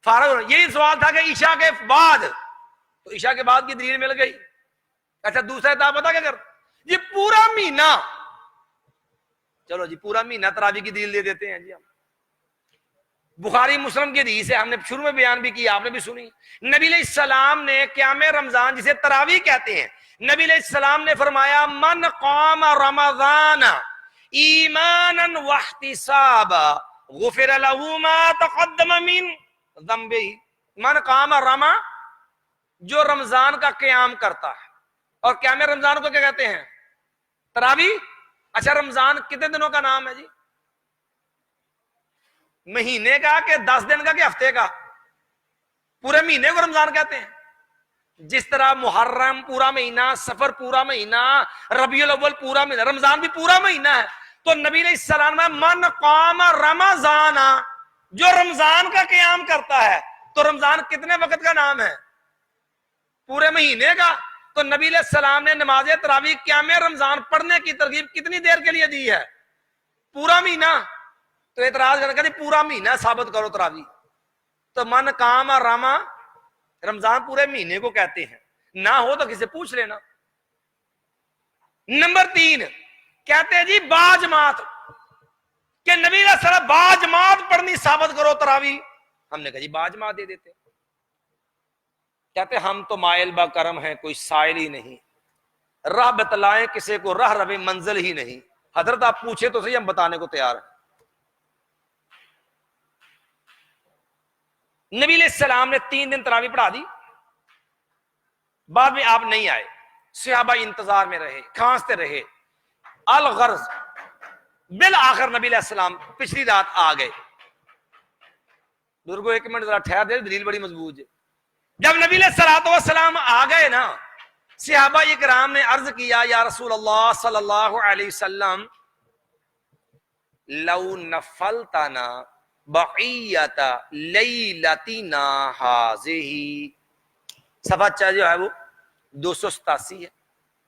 فارغ ہونے. یہی سوال تھا کہ عشاء کے بعد، تو عشاء کے بعد کی دلیل مل گئی. اچھا دوسرا تھا پتا کیا کر؟ یہ پورا مہینہ. چلو جی پورا مہینہ تراویح کی دلیل دے دیتے ہیں جی ہم. بخاری مسلم کی حدیث ہے، ہم نے شروع میں بیان بھی کی، آپ نے بھی سنی. نبی علیہ السلام نے قیام رمضان جسے تراویح کہتے ہیں، نبی علیہ السلام نے فرمایا من قام رمضان ایمانا واحتسابا غفر له ما تقدم من ذنبه. من قام رما، جو رمضان کا قیام کرتا ہے. اور قیام رمضان کو کیا کہتے ہیں؟ تراویح. اچھا رمضان کتنے دنوں کا نام ہے جی؟ مہینے کا کہ 10 دن کا کہ ہفتے کا؟ پورے مہینے کو رمضان کہتے ہیں. جس طرح محرم پورا مہینہ، سفر پورا مہینہ، ربیع الاول پورا مہینہ، رمضان بھی پورا مہینہ ہے. تو نبی علیہ السلام میں من قام رمضان، جو رمضان کا قیام کرتا ہے. تو رمضان کتنے وقت کا نام ہے؟ پورے مہینے کا. تو نبی علیہ السلام نے نماز تراویح قیام رمضان پڑھنے کی ترغیب کتنی دیر کے لیے دی ہے؟ پورا مہینہ. تو اعتراض کرنا کہ پورا مہینہ ثابت کرو تراویح. تو من قام رما، رمضان پورے مہینے کو کہتے ہیں. نہ ہو تو کسی سے پوچھ لینا. نمبر 3 کہتے ہیں جی باجماعت، کہ نبی علیہ السلام باجماعت پڑھنی ثابت کرو تراویح. ہم نے کہا جی باجماعت دے دیتے. کہتے ہم تو مائل با کرم ہیں، کوئی سائل ہی نہیں، راہ بتلائیں کسی کو راہ رب منزل ہی نہیں۔ حضرت آپ پوچھے تو صحیح، ہم بتانے کو تیار ہیں۔ نبی علیہ السلام نے 3 دن تراویح پڑھا دی، بعد میں آپ نہیں آئے، صحابہ انتظار میں رہے، کھانستے رہے۔ الغرض بالآخر نبی علیہ السلام پچھلی رات آ گئے۔ بزرگوں 1 منٹ ذرا ٹھہر دے، دلیل بڑی مضبوط ہے۔ جب نبی علیہ السلام آ گئے نا، صحابہ اکرام نے عرض کیا یا رسول اللہ صلی اللہ علیہ وسلم لو نفلتنا بقیت لیلتنا ہذہ، صفحہ جو ہے وہ 287 ہے،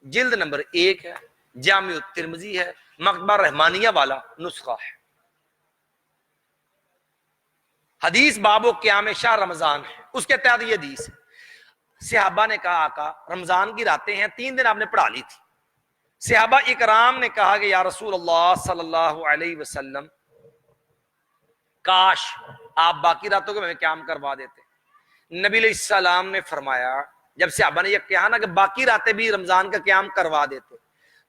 جلد نمبر 1 ہے، جامع الترمذی ہے، مکتبہ رحمانیہ والا نسخہ ہے۔ حدیث باب و قیام شاہ رمضان ہے، اس کے تحت یہ حدیث ہے۔ صحابہ نے کہا آقا رمضان کی راتیں ہیں، 3 دن آپ نے پڑھا لی تھی۔ صحابہ اکرام نے کہا کہ یا رسول اللہ صلی اللہ علیہ وسلم کاش آپ باقی راتوں کو ہمیں قیام کروا دیتے۔ نبی علیہ السلام نے فرمایا، جب صحابہ نے یہ کہا نا کہ باقی راتیں بھی رمضان کا قیام کروا دیتے،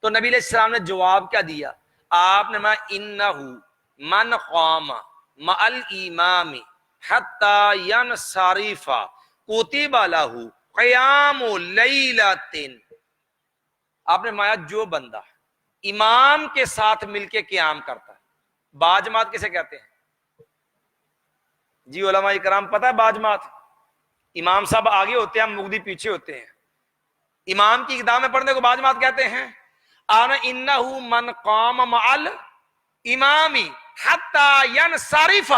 تو نبی علیہ السلام نے جواب کیا دیا؟ آپ نے کہا انہ من قام مع الامام حتی ینصرف کتب لہ قیام لیلۃ۔ آپ نے مایا جو بندہ امام کے ساتھ مل کے قیام کرتا ہے، باجماعت کسے کہتے ہیں جی علماء کرام؟ پتہ ہے باجماعت؟ امام صاحب آگے ہوتے ہیں، مقتدی پیچھے ہوتے ہیں، امام کی کتاب میں پڑھنے کو باجماعت کہتے ہیں۔ آنا انہ من قام مع الامام حتی ینصرف،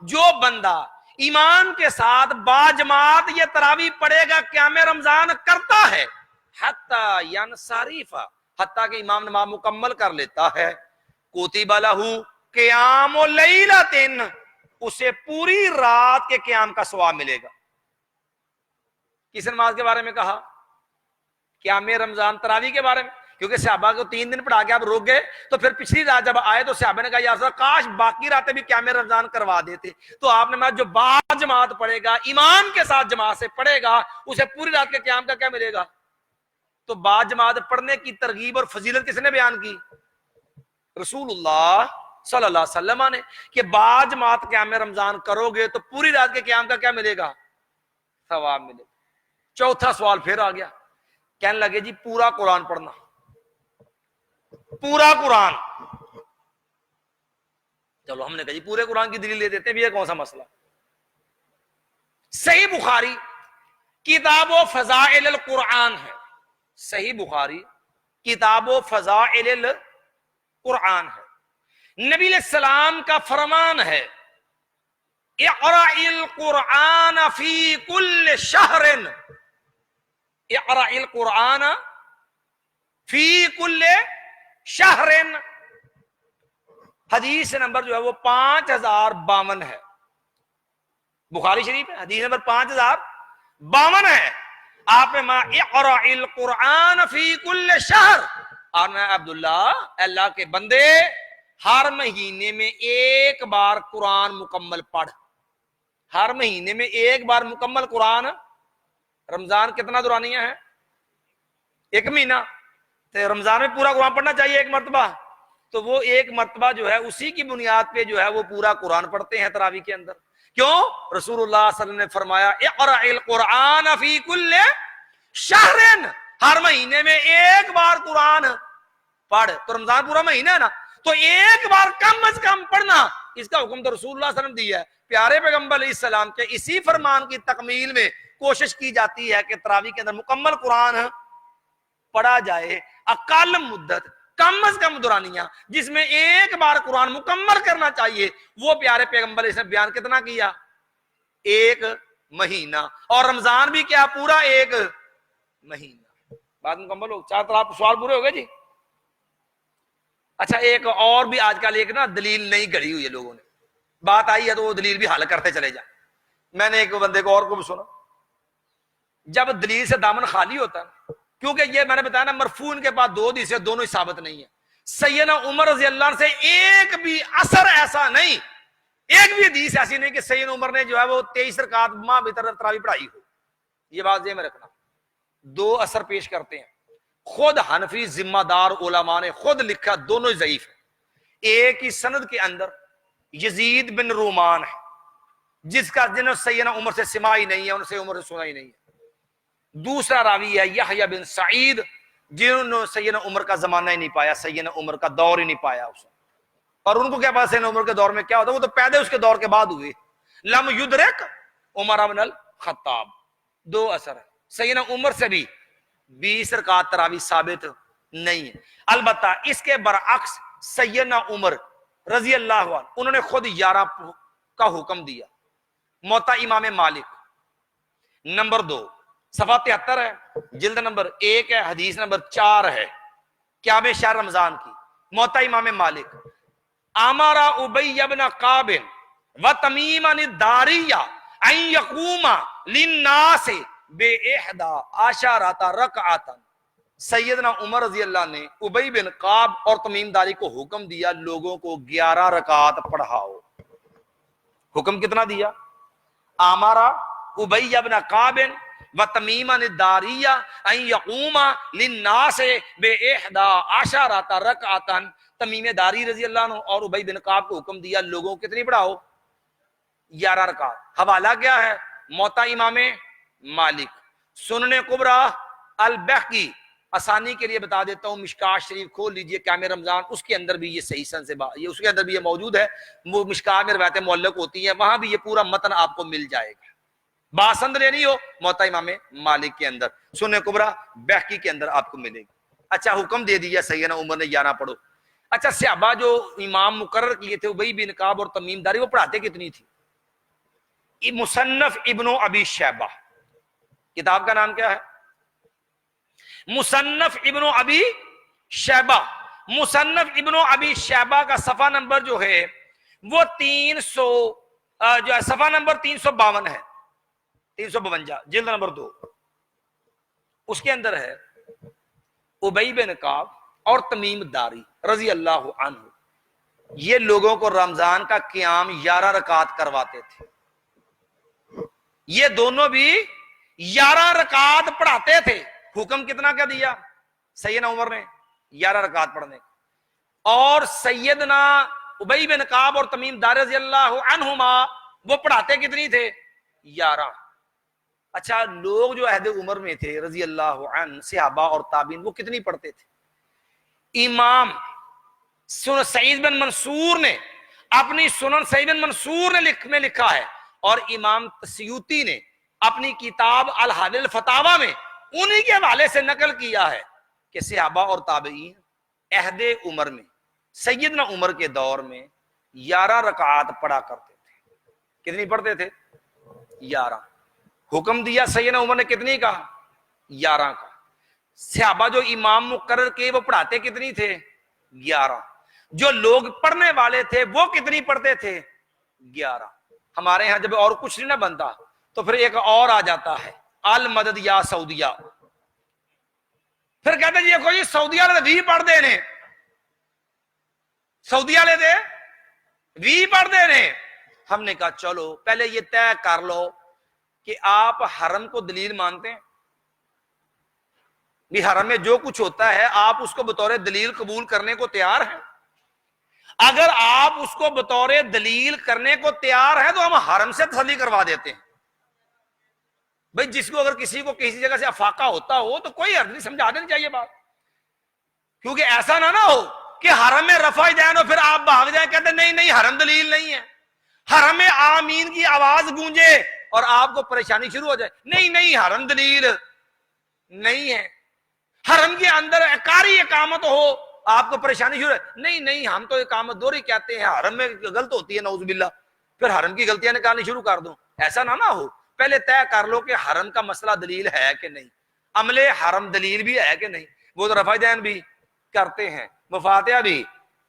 جو بندہ امام کے ساتھ باجماعت یہ تراویح پڑھے گا قیام رمضان کرتا ہے، حتی ینصرف، حتی کہ امام نماز مکمل کر لیتا ہے، کتب لہ قیام لیلۃ، اسے پوری رات کے قیام کا ثواب ملے گا۔ کس نماز کے بارے میں کہا؟ قیام رمضان تراویح کے بارے میں، کیونکہ صحابہ کو 3 دن پڑھا کے آپ رک گئے، تو پھر پچھلی رات جب آئے تو صحابہ نے کہا یا رسول اللہ کاش باقی راتیں بھی قیام رمضان کروا دیتے۔ تو آپ نے کہا جو باجماعت پڑھے گا، امام کے ساتھ جماعت سے پڑھے گا، اسے پوری رات کے قیام کا کیا ملے گا؟ تو باجماعت پڑھنے کی ترغیب اور فضیلت کس نے بیان کی؟ رسول اللہ صلی اللہ علیہ وسلم نے، کہ باجماعت قیام رمضان کرو گے تو پوری رات کے قیام کا کیا ملے گا؟ ثواب ملے گا۔ چوتھا سوال پھر آ گیا، کہنے لگے جی پورا قرآن پڑھنا، پورا قرآن۔ چلو ہم نے کہا جی پورے قرآن کی دلیل لے دیتے ہیں، یہ کون سا مسئلہ؟ صحیح بخاری کتاب و فضائل القرآن ہے، صحیح بخاری کتاب و فضائل القرآن ہے۔ نبی علیہ السلام کا فرمان ہے اقرأ القرآن فی کل شہر، اقرأ القرآن فی کل شہر، حدیث نمبر جو ہے وہ 5052 ہے، بخاری شریف ہے، حدیث نمبر 5052 ہے۔ آپ میں اقرأ القرآن فی کل شہر، اور میں عبداللہ اللہ کے بندے ہر مہینے میں 1 بار قرآن مکمل پڑھ، ہر مہینے میں 1 بار مکمل قرآن۔ رمضان کتنا دورانیہ ہے؟ 1 مہینہ، تو رمضان میں پورا قرآن پڑھنا چاہیے 1 مرتبہ، تو وہ 1 مرتبہ جو ہے اسی کی بنیاد پہ جو ہے وہ پورا قرآن پڑھتے ہیں تراویح کے اندر۔ کیوں؟ رسول اللہ صلی اللہ علیہ وسلم نے فرمایا اقرأ القرآن فی کل شہر، ہر مہینے میں 1 بار قرآن پڑھ۔ تو رمضان پورا مہینہ ہے نا، تو 1 بار کم از کم پڑھنا، اس کا حکم تو رسول اللہ صلی اللہ علیہ وسلم دیا ہے۔ پیارے پیغمبر علیہ السلام کے اسی فرمان کی تکمیل میں کوشش کی جاتی ہے کہ تراویح کے اندر مکمل قرآن پڑھا جائے، اقل مدت، کم از کم دورانیہ، جس میں 1 بار قرآن مکمل کرنا چاہیے، وہ پیارے پیغمبر نے بیان کتنا کیا؟ 1 مہینہ، اور رمضان بھی کیا پورا 1 مہینہ۔ بات مکمل ہو، 4 طرح سوال پورے ہو گئے جی۔ اچھا ایک اور بھی آج کل ایک نا دلیل نہیں گھڑی ہوئی ہے، لوگوں نے بات آئی ہے تو وہ دلیل بھی حل کرتے چلے جائیں۔ میں نے ایک بندے کو اور کو بھی سنا، جب دلیل سے دامن خالی ہوتا ہے، کیونکہ یہ میں نے بتایا نا مرفوع کے بعد 2 حدیث دونوں ہی ثابت نہیں ہے۔ سیدنا عمر رضی اللہ عنہ سے ایک بھی اثر ایسا نہیں، ایک بھی حدیث ایسی نہیں کہ سیدنا عمر نے جو ہے وہ 23 رکعت ماہ بھیتر تراویح پڑھائی ہو، یہ بات ذہن میں رکھنا. دو اثر پیش کرتے ہیں. خود حنفی ذمہ دار علماء نے خود لکھا دونوں ضعیف ہیں. ایک ہی سند کے اندر یزید بن رومان ہے جس کا جنہوں سیدنا عمر سے سما ہی نہیں ہے, ان سے عمر سے سنا ہی نہیں ہے. دوسرا راوی ہے یحییٰ بن سعید جنہوں نے سیدنا عمر کا زمانہ ہی نہیں پایا, سیدنا عمر کا دور ہی نہیں پایا اس. اور ان کو کیا پتا سیدنا عمر کے دور میں کیا ہوتا, وہ تو پیدا اس کے دور کے بعد ہوئے. لم یدرک عمر بن الخطاب. دو اثر ہے. سیدنا عمر سے بھی 20 رکعت تراویح ثابت نہیں ہے. البتہ اس کے برعکس سیدنا عمر رضی اللہ عنہ انہوں نے خود 11 کا حکم دیا. موطا امام مالک نمبر 2 صفحہ 73 ہے, جلد نمبر 1 ہے, حدیث نمبر 4 ہے, قیام شہر رمضان کی. موطا امام مالک امارا ابی بن کعب و تمیم الداریہ ان یقوم للناس باحدی عشرۃ رکعۃ. سیدنا عمر رضی اللہ نے ابی بن کعب اور تمیم داری کو حکم دیا لوگوں کو 11 رکعات پڑھاؤ. حکم کتنا دیا؟ امارا ابی بن کعب و تمیم الداریہ ان یقوم للناس باحدی عشرۃ رکعۃ. تمیم داری رضی اللہ عنہ اور ابی بن کعب کو حکم دیا لوگوں کو کتنی پڑھاؤ؟ 11 رکعت. حوالہ کیا ہے؟ موطا امام مالک, سنن کبریٰ البیہقی. آسانی کے لیے بتا دیتا ہوں, مشکات شریف کھول لیجئے, قیام رمضان, اس کے اندر بھی یہ صحیح سن سے یہ اس کے اندر بھی یہ موجود ہے. وہ مشکات میں روایتیں معلق ہوتی ہیں, وہاں بھی یہ پورا متن آپ کو مل جائے گا. باسند لینی ہو موطا امام مالک کے اندر, سنن کبریٰ بیہقی کے اندر آپ کو ملے گی. اچھا حکم دے دیا سیدنا عمر نے 11 پڑھو. اچھا صحابہ جو امام مقرر کیے تھے ابی بن کعب اور تمیم داری, وہ پڑھاتے کتنی تھی؟ مصنف ابن ابی شیبہ, کتاب کا نام کیا ہے؟ مصنف ابن ابی شیبہ. مصنف ابن ابی شیبہ کا صفحہ نمبر جو ہے وہ 300 جو ہے صفحہ نمبر 352 ہے, 352 جلد نمبر 2. اس کے اندر ہے ابی بن کعب اور تمیم داری رضی اللہ عنہ, یہ لوگوں کو رمضان کا قیام 11 رکعت کرواتے تھے. یہ دونوں بھی 11 رکعت پڑھاتے تھے. حکم کتنا کیا دیا سیدنا عمر نے؟ 11 رکعت پڑھنے. اور سیدنا ابی بن کعب اور تمیم داری رضی اللہ عنہما وہ پڑھاتے کتنی تھے؟ 11. اچھا لوگ جو عہد عمر میں تھے رضی اللہ عنہ, صحابہ اور تابعین, وہ کتنی پڑھتے تھے؟ امام سعید بن منصور نے اپنی سنن سعید بن منصور نے لکھا ہے, اور امام سیوطی نے اپنی کتاب الحل الفتاوی میں انہی کے حوالے سے نقل کیا ہے کہ صحابہ اور تابعین عہد عمر میں سیدنا عمر کے دور میں 11 رکعات پڑھا کرتے تھے. کتنی پڑھتے تھے؟ 11. حکم دیا سیدنا عمر نے کتنی کا؟ 11 کا. صحابہ جو امام مقرر کے وہ پڑھاتے کتنی تھے؟ 11. جو لوگ پڑھنے والے تھے وہ کتنی پڑھتے تھے؟ 11. ہمارے ہاں جب اور کچھ نہیں نہ بنتا تو پھر ایک اور آ جاتا ہے, المدد یا سعودیہ. پھر کہتے ہیں جی سعودیہ والے 20 پڑھ دے نے, سعودیہ والے دے 20 پڑھ دے نے. ہم نے کہا چلو پہلے یہ طے کر لو کہ آپ حرم کو دلیل مانتے ہیں؟ بھی حرم میں جو کچھ ہوتا ہے آپ اس کو بطور دلیل قبول کرنے کو تیار ہیں؟ اگر آپ اس کو بطور دلیل کرنے کو تیار ہیں تو ہم حرم سے تسلی کروا دیتے ہیں. بھئی جس کو اگر کسی کو کسی جگہ سے افاقہ ہوتا ہو تو کوئی حرج نہیں, سمجھا دینی چاہیے بات. کیونکہ ایسا نہ ہو کہ حرم میں رفع دین ہو پھر آپ بھاگ جائیں کہتے ہیں نہیں حرم دلیل نہیں ہے. حرم میں آمین کی آواز گونجے اور آپ کو پریشانی شروع ہو جائے, نہیں حرم دلیل نہیں ہے. حرم کے اندر قاری اقامت ہو آپ کو پریشانی شروع ہے, نہیں ہم تو اقامت دوری کہتے ہیں, حرم میں غلط ہوتی ہے نعوذ باللہ, پھر حرم کی غلطیاں نکالنی شروع کر دو. ایسا نہ ہو, پہلے طے کر لو کہ حرم کا مسئلہ دلیل ہے کہ نہیں, عملے حرم دلیل بھی ہے کہ نہیں. وہ تو رفع دین بھی کرتے ہیں, وہ فاتحہ بھی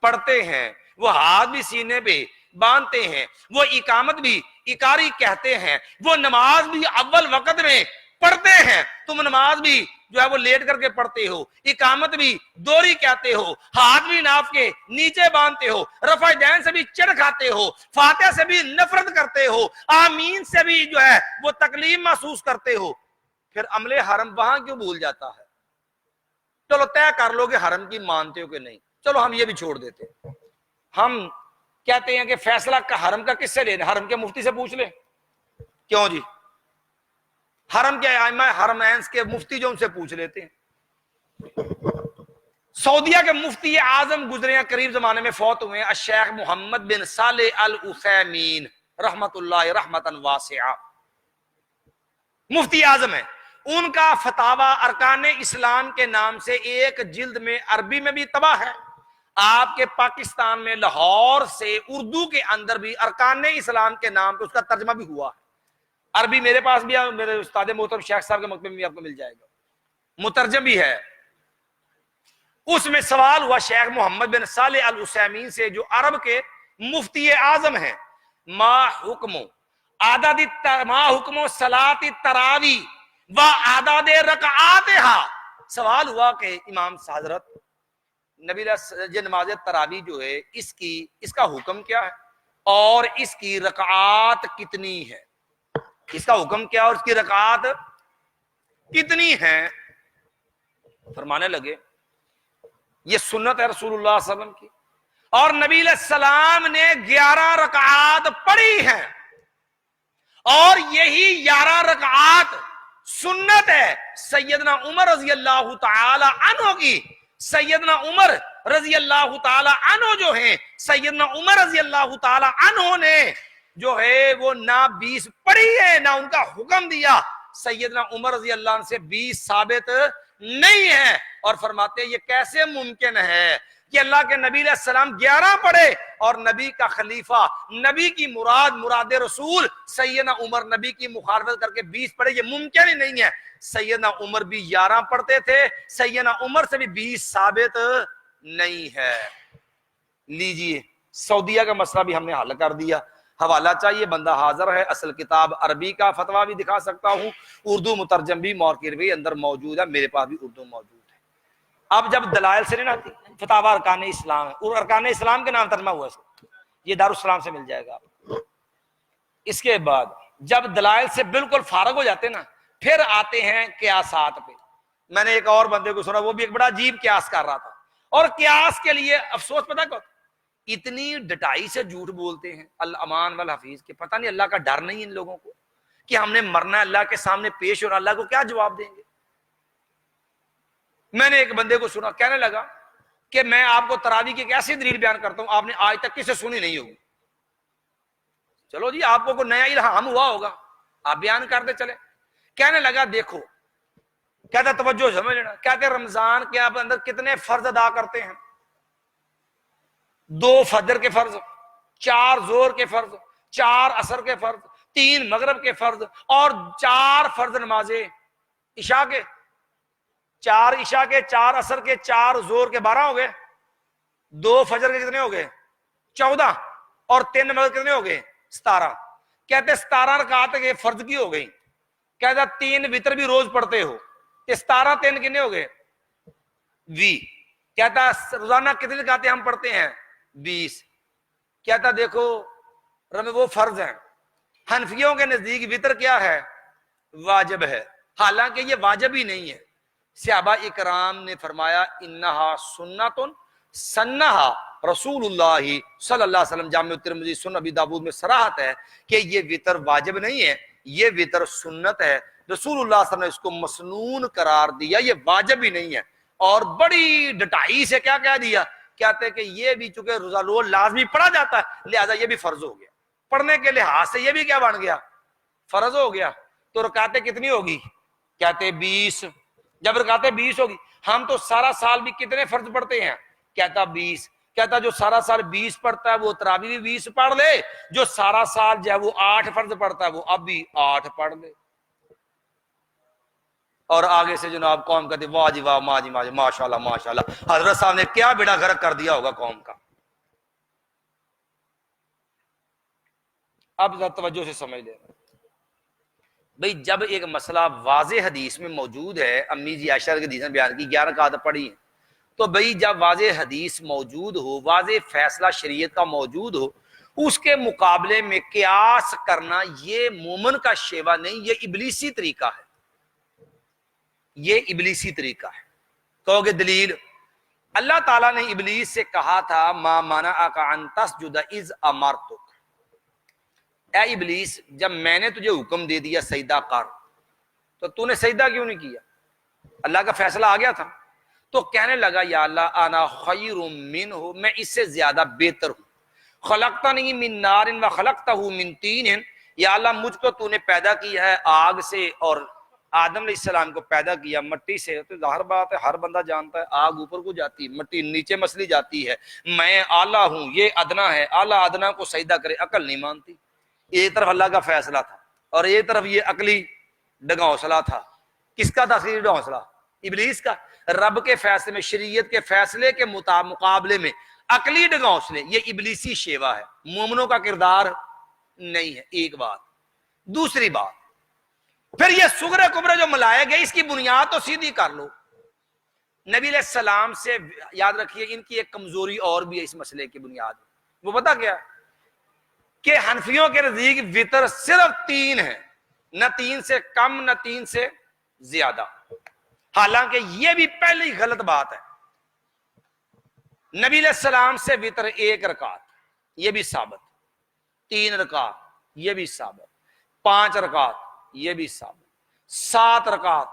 پڑھتے ہیں, وہ ہاتھ بھی سینے پہ باندھتے ہیں, وہ اقامت بھی اقاری کہتے ہیں, وہ نماز بھی اول وقت میں پڑھتے ہیں. تم نماز بھی جو ہے وہ لیٹ کر کے پڑھتے ہو, اقامت بھی دوری کہتے ہو, ہاتھ بھی ناف کے نیچے باندھتے ہو, رفع دین سے بھی چڑھ کھاتے ہو, فاتحہ سے بھی نفرت کرتے ہو, آمین سے بھی جو ہے وہ تکلیف محسوس کرتے ہو. پھر عملے حرم وہاں کیوں بھول جاتا ہے؟ چلو طے کر لو کہ حرم کی مانتے ہو کہ نہیں، چلو ہم یہ بھی چھوڑ دیتے، ہم کہتے ہیں کہ فیصلہ کا حرم کا کس سے لینا، حرم کے مفتی سے پوچھ لے، کیوں جی، حرم کے ائمہ حرمین کے مفتی جو ان سے پوچھ لیتے ہیں۔ سعودیہ کے مفتی اعظم گزرے ہیں، قریب زمانے میں فوت ہوئے ہیں، الشیخ محمد بن صالح العثیمین رحمت اللہ رحمتاً واسعہ، مفتی اعظم ہے۔ ان کا فتاوی ارکان اسلام کے نام سے ایک جلد میں عربی میں بھی طبع ہے، آپ کے پاکستان میں لاہور سے اردو کے اندر بھی ارکان اسلام کے نام پہ اس کا ترجمہ بھی ہوا ہے، عربی میرے پاس بھی ہے، میرے استاد محترم شیخ صاحب کے مکتب میں بھی آپ کو مل جائے گا، مترجم بھی ہے۔ اس میں سوال ہوا شیخ محمد بن صالح العثیمین سے جو عرب کے مفتی اعظم ہیں، ما حکم صلاۃ التراوی و اعداد رکعاتها، سوال ہوا کہ امام حضرت نبی یہ نماز تراوی جو ہے اس کا حکم کیا ہے اور اس کی رکعات کتنی ہے، اس کا حکم کیا اور اس کی رکعات کتنی ہیں؟ فرمانے لگے یہ سنت ہے رسول اللہ صلی اللہ علیہ وسلم کی، اور نبی علیہ السلام نے 11 رکعات پڑھی ہیں، اور یہی 11 رکعات سنت ہے سیدنا عمر رضی اللہ تعالی عنہ کی۔ سیدنا عمر رضی اللہ تعالی عنہ جو ہیں، سیدنا عمر رضی اللہ تعالی عنہ نے جو ہے وہ نہ 20 پڑھی ہے نہ ان کا حکم دیا، سیدنا عمر رضی اللہ عنہ سے 20 ثابت نہیں ہے، اور فرماتے ہیں یہ کیسے ممکن ہے کہ اللہ کے نبی علیہ السلام 11 پڑھے اور نبی کا خلیفہ، نبی کی مراد رسول سیدنا عمر نبی کی مخالفت کر کے 20 پڑھے، یہ ممکن ہی نہیں ہے۔ سیدنا عمر بھی 11 پڑھتے تھے، سیدنا عمر سے بھی 20 ثابت نہیں ہے۔ لیجئے سعودیہ کا مسئلہ بھی ہم نے حل کر دیا، حوالہ چاہیے بندہ حاضر ہے، اصل کتاب عربی کا فتویٰ بھی دکھا سکتا ہوں، اردو مترجم بھی مارکیٹ بھی اندر موجود ہے، میرے پاس بھی اردو موجود ہے۔ اب جب دلائل سے نہیں آتی، فتاوی ارکان اسلام ہے، اور ارکان اسلام کے نام ترجمہ ہوا ہے، یہ دارالسلام سے مل جائے گا آپ۔ اس کے بعد جب دلائل سے بالکل فارغ ہو جاتے نا، پھر آتے ہیں قیاسات پہ۔ میں نے ایک اور بندے کو سنا، وہ بھی ایک بڑا عجیب قیاس کر رہا تھا، اور قیاس کے لیے افسوس پتہ کیا، اتنی ڈٹائی سے جھوٹ بولتے ہیں الامان والحفیظ کہ پتہ نہیں اللہ کا ڈر نہیں ان لوگوں کو کہ ہم نے مرنا ہے، اللہ کے سامنے پیش ہونا، اللہ کو کیا جواب دیں گے۔ میں نے ایک بندے کو سنا کہنے لگا کہ میں آپ کو تراویح کی ایک ایسی دلیل بیان کرتا ہوں آپ نے آج تک کسی سے سنی نہیں ہوگی۔ چلو جی آپ کو کوئی نیا الہام ہوا ہوگا، آپ بیان کرتے چلے۔ کہنے لگا دیکھو، کہتا توجہ سمجھ لینا، کہتے رمضان کے آپ اندر کتنے فرض ادا کرتے ہیں؟ 2 فجر کے فرض، 4 ظہر کے فرض، 4 عصر کے فرض، 3 مغرب کے فرض، اور 4 فرض نمازیں عشاء کے، 4 عشاء کے، 4 عصر کے، 4 ظہر کے، 12 ہو گئے۔ 2 فجر کے کتنے ہو گئے؟ 14، اور 3 مغرب کتنے ہو گئے؟ 17۔ کہتے 17 رکعت کے فرض کی ہو گئی، کہتا 3 وتر بھی روز پڑھتے ہو، 17 3 کتنے ہو گئے؟ 20۔ کہتا روزانہ کتنی رکعتیں ہم پڑھتے ہیں؟ 20۔ کہتا دیکھو وہ فرض ہیں، حنفیوں کے نزدیک وتر کیا ہے؟ واجب ہے، حالانکہ یہ واجب ہی نہیں ہے۔ صحابہ اکرام نے فرمایا انہا سنت سنہا رسول اللہ صلی اللہ علیہ وسلم، جامع ترمذی سنن ابی داؤد میں صراحت ہے کہ یہ وتر واجب نہیں ہے، یہ وتر سنت ہے، رسول اللہ صلی اللہ علیہ وسلم نے اس کو مسنون قرار دیا، یہ واجب ہی نہیں ہے۔ اور بڑی ڈٹائی سے کیا کہہ دیا، کہتے کہ یہ بھی چونکہ روزہ روز لازمی پڑھا جاتا ہے لہذا یہ بھی فرض ہو گیا، پڑھنے کے لحاظ سے یہ بھی کیا بن گیا؟ فرض ہو گیا۔ تو رکعتیں کتنی ہوگی؟ کہتے 20۔ جب رکعتیں 20 ہوگی، ہم تو سارا سال بھی کتنے فرض پڑھتے ہیں؟ کہتا 20۔ کہتا جو سارا سال 20 پڑھتا ہے وہ تراویح بھی 20 پڑھ لے، جو سارا سال جو ہے وہ 8 فرض پڑھتا ہے وہ اب بھی 8 پڑھ لے۔ اور آگے سے جناب قوم کہتی واہ جی واہ، ماں جی ماں جی، ماشاء اللہ ماشاء اللہ، حضرت صاحب نے کیا بیڑا غرق کر دیا ہوگا قوم کا۔ اب ذرا توجہ سے سمجھ لیں بھئی، جب ایک مسئلہ واضح حدیث میں موجود ہے، امی جی عائشہ کی حدیث میں بیان کی 11 رکعت پڑھی ہیں، تو بھئی جب واضح حدیث موجود ہو، واضح فیصلہ شریعت کا موجود ہو، اس کے مقابلے میں قیاس کرنا یہ مومن کا شیوا نہیں، یہ ابلیسی طریقہ ہے۔ یہ ابلیسی طریقہ ہے. کہو گے دلیل؟ اللہ تعالیٰ نے ابلیس سے کہا تھا ما منعک ان تسجد اذ امرتک، اے ابلیس جب میں نے تجھے حکم دے دیا سجدہ کر تو تو نے سجدہ کیوں نہیں کیا؟ اللہ کا فیصلہ آ گیا تھا. تو کہنے لگا یا اللہ انا خیر منہ، میں اس سے زیادہ بہتر ہوں. خلقتنی من نار و خلقتہ من طین، یا اللہ مجھ کو تو نے پیدا کیا ہے آگ سے اور آدم علیہ السلام کو پیدا کیا مٹی سے. تو ظاہر بات ہے ہر بندہ جانتا ہے آگ اوپر کو جاتی ہے، مٹی نیچے مسلی جاتی ہے. میں اعلیٰ ہوں، یہ ادنا ہے، اعلیٰ ادنا کو سجدہ کرے، عقل نہیں مانتی. ایک طرف اللہ کا فیصلہ تھا اور ایک طرف یہ عقلی ڈگونسلا تھا. کس کا تھا عقلی ڈگونسلا؟ ابلیس کا. رب کے فیصلے میں، شریعت کے فیصلے کے مقابلے میں عقلی ڈگونسلے، یہ ابلیسی شیوا ہے، مومنوں کا کردار نہیں ہے. ایک بات. دوسری بات، پھر یہ صغرے کبرے جو ملائے گئے اس کی بنیاد تو سیدھی کر لو. نبی علیہ السلام سے یاد رکھیے ان کی ایک کمزوری اور بھی ہے اس مسئلے کی بنیاد. وہ پتا کیا کہ حنفیوں کے نزدیک وتر صرف 3 ہے، نہ 3 سے کم نہ 3 سے زیادہ. حالانکہ یہ بھی پہلی غلط بات ہے. نبی علیہ السلام سے وتر 1 رکعت، یہ بھی ثابت. 3 رکعت، یہ بھی ثابت. 5 رکعت، یہ بھی ثابت. 7 رکعت،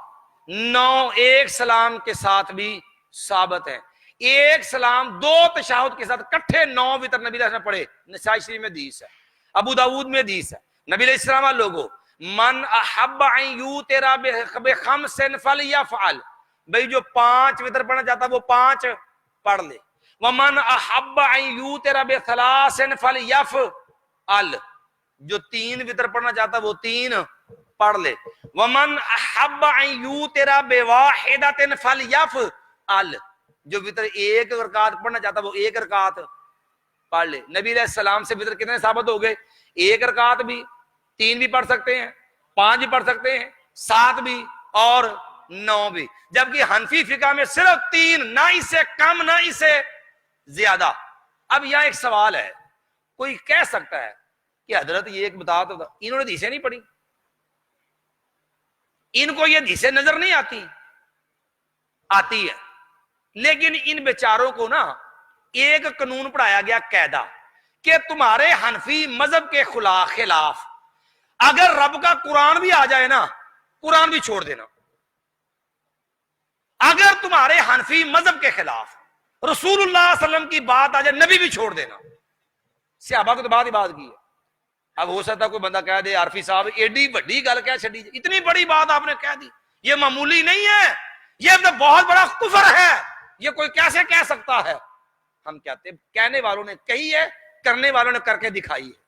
9 ایک سلام کے ساتھ بھی ثابت ہے. ایک سلام 2 تشہد کے ساتھ کٹھے 9 وتر نبی علیہ السلام پڑھے. نسائی شریف میں حدیث ہے، ابو داؤد میں حدیث ہے. نبی علیہ السلام لوگوں من احب ان یوتر بخمس فلیفعل، بھئی جو 5 وتر پڑھنا چاہتا وہ 5 پڑھ لے. ومن احب ان یوتر بثلاث فلیفعل، جو 3 وتر پڑھنا چاہتا وہ 3 پڑھ لے. ومن احب ان یوتر بواحدۃ فلیفعل، جو وتر 1 رکعت پڑھنا چاہتا وہ 1 رکعت پڑھ لے. نبی علیہ السلام سے وتر کتنے ثابت ہو گئے؟ 1 رکعت بھی، 3 بھی پڑھ سکتے ہیں، 5 بھی پڑھ سکتے ہیں، 7 بھی اور 9 بھی. جبکہ حنفی فقہ میں صرف 3، نہ اس سے کم نہ اس سے زیادہ. اب یہاں ایک سوال ہے، کوئی کہہ سکتا ہے کہ حضرت یہ ایک بتا تو انہوں نے حدیثیں نہیں پڑھی، ان کو یہ حدیثیں نظر نہیں آتی. آتی ہے، لیکن ان بیچاروں کو نا ایک قانون پڑھایا گیا قاعدہ کہ تمہارے حنفی مذہب کے خلاف اگر رب کا قرآن بھی آ جائے نا، قرآن بھی چھوڑ دینا. اگر تمہارے حنفی مذہب کے خلاف رسول اللہ صلی اللہ علیہ وسلم کی بات آ جائے، نبی بھی چھوڑ دینا. صحابہ کو تو بات ہی بات کی ہے. اب ہو سکتا کوئی بندہ کہہ دے عارفی صاحب ایڈی بڑی گل کہہ چھڑی، اتنی بڑی بات آپ نے کہہ دی، یہ معمولی نہیں ہے، یہ تو بہت بڑا کفر ہے، یہ کوئی کیسے کہہ سکتا ہے؟ ہم کہتے ہیں کہنے والوں نے کہی ہے، کرنے والوں نے کر کے دکھائی ہے.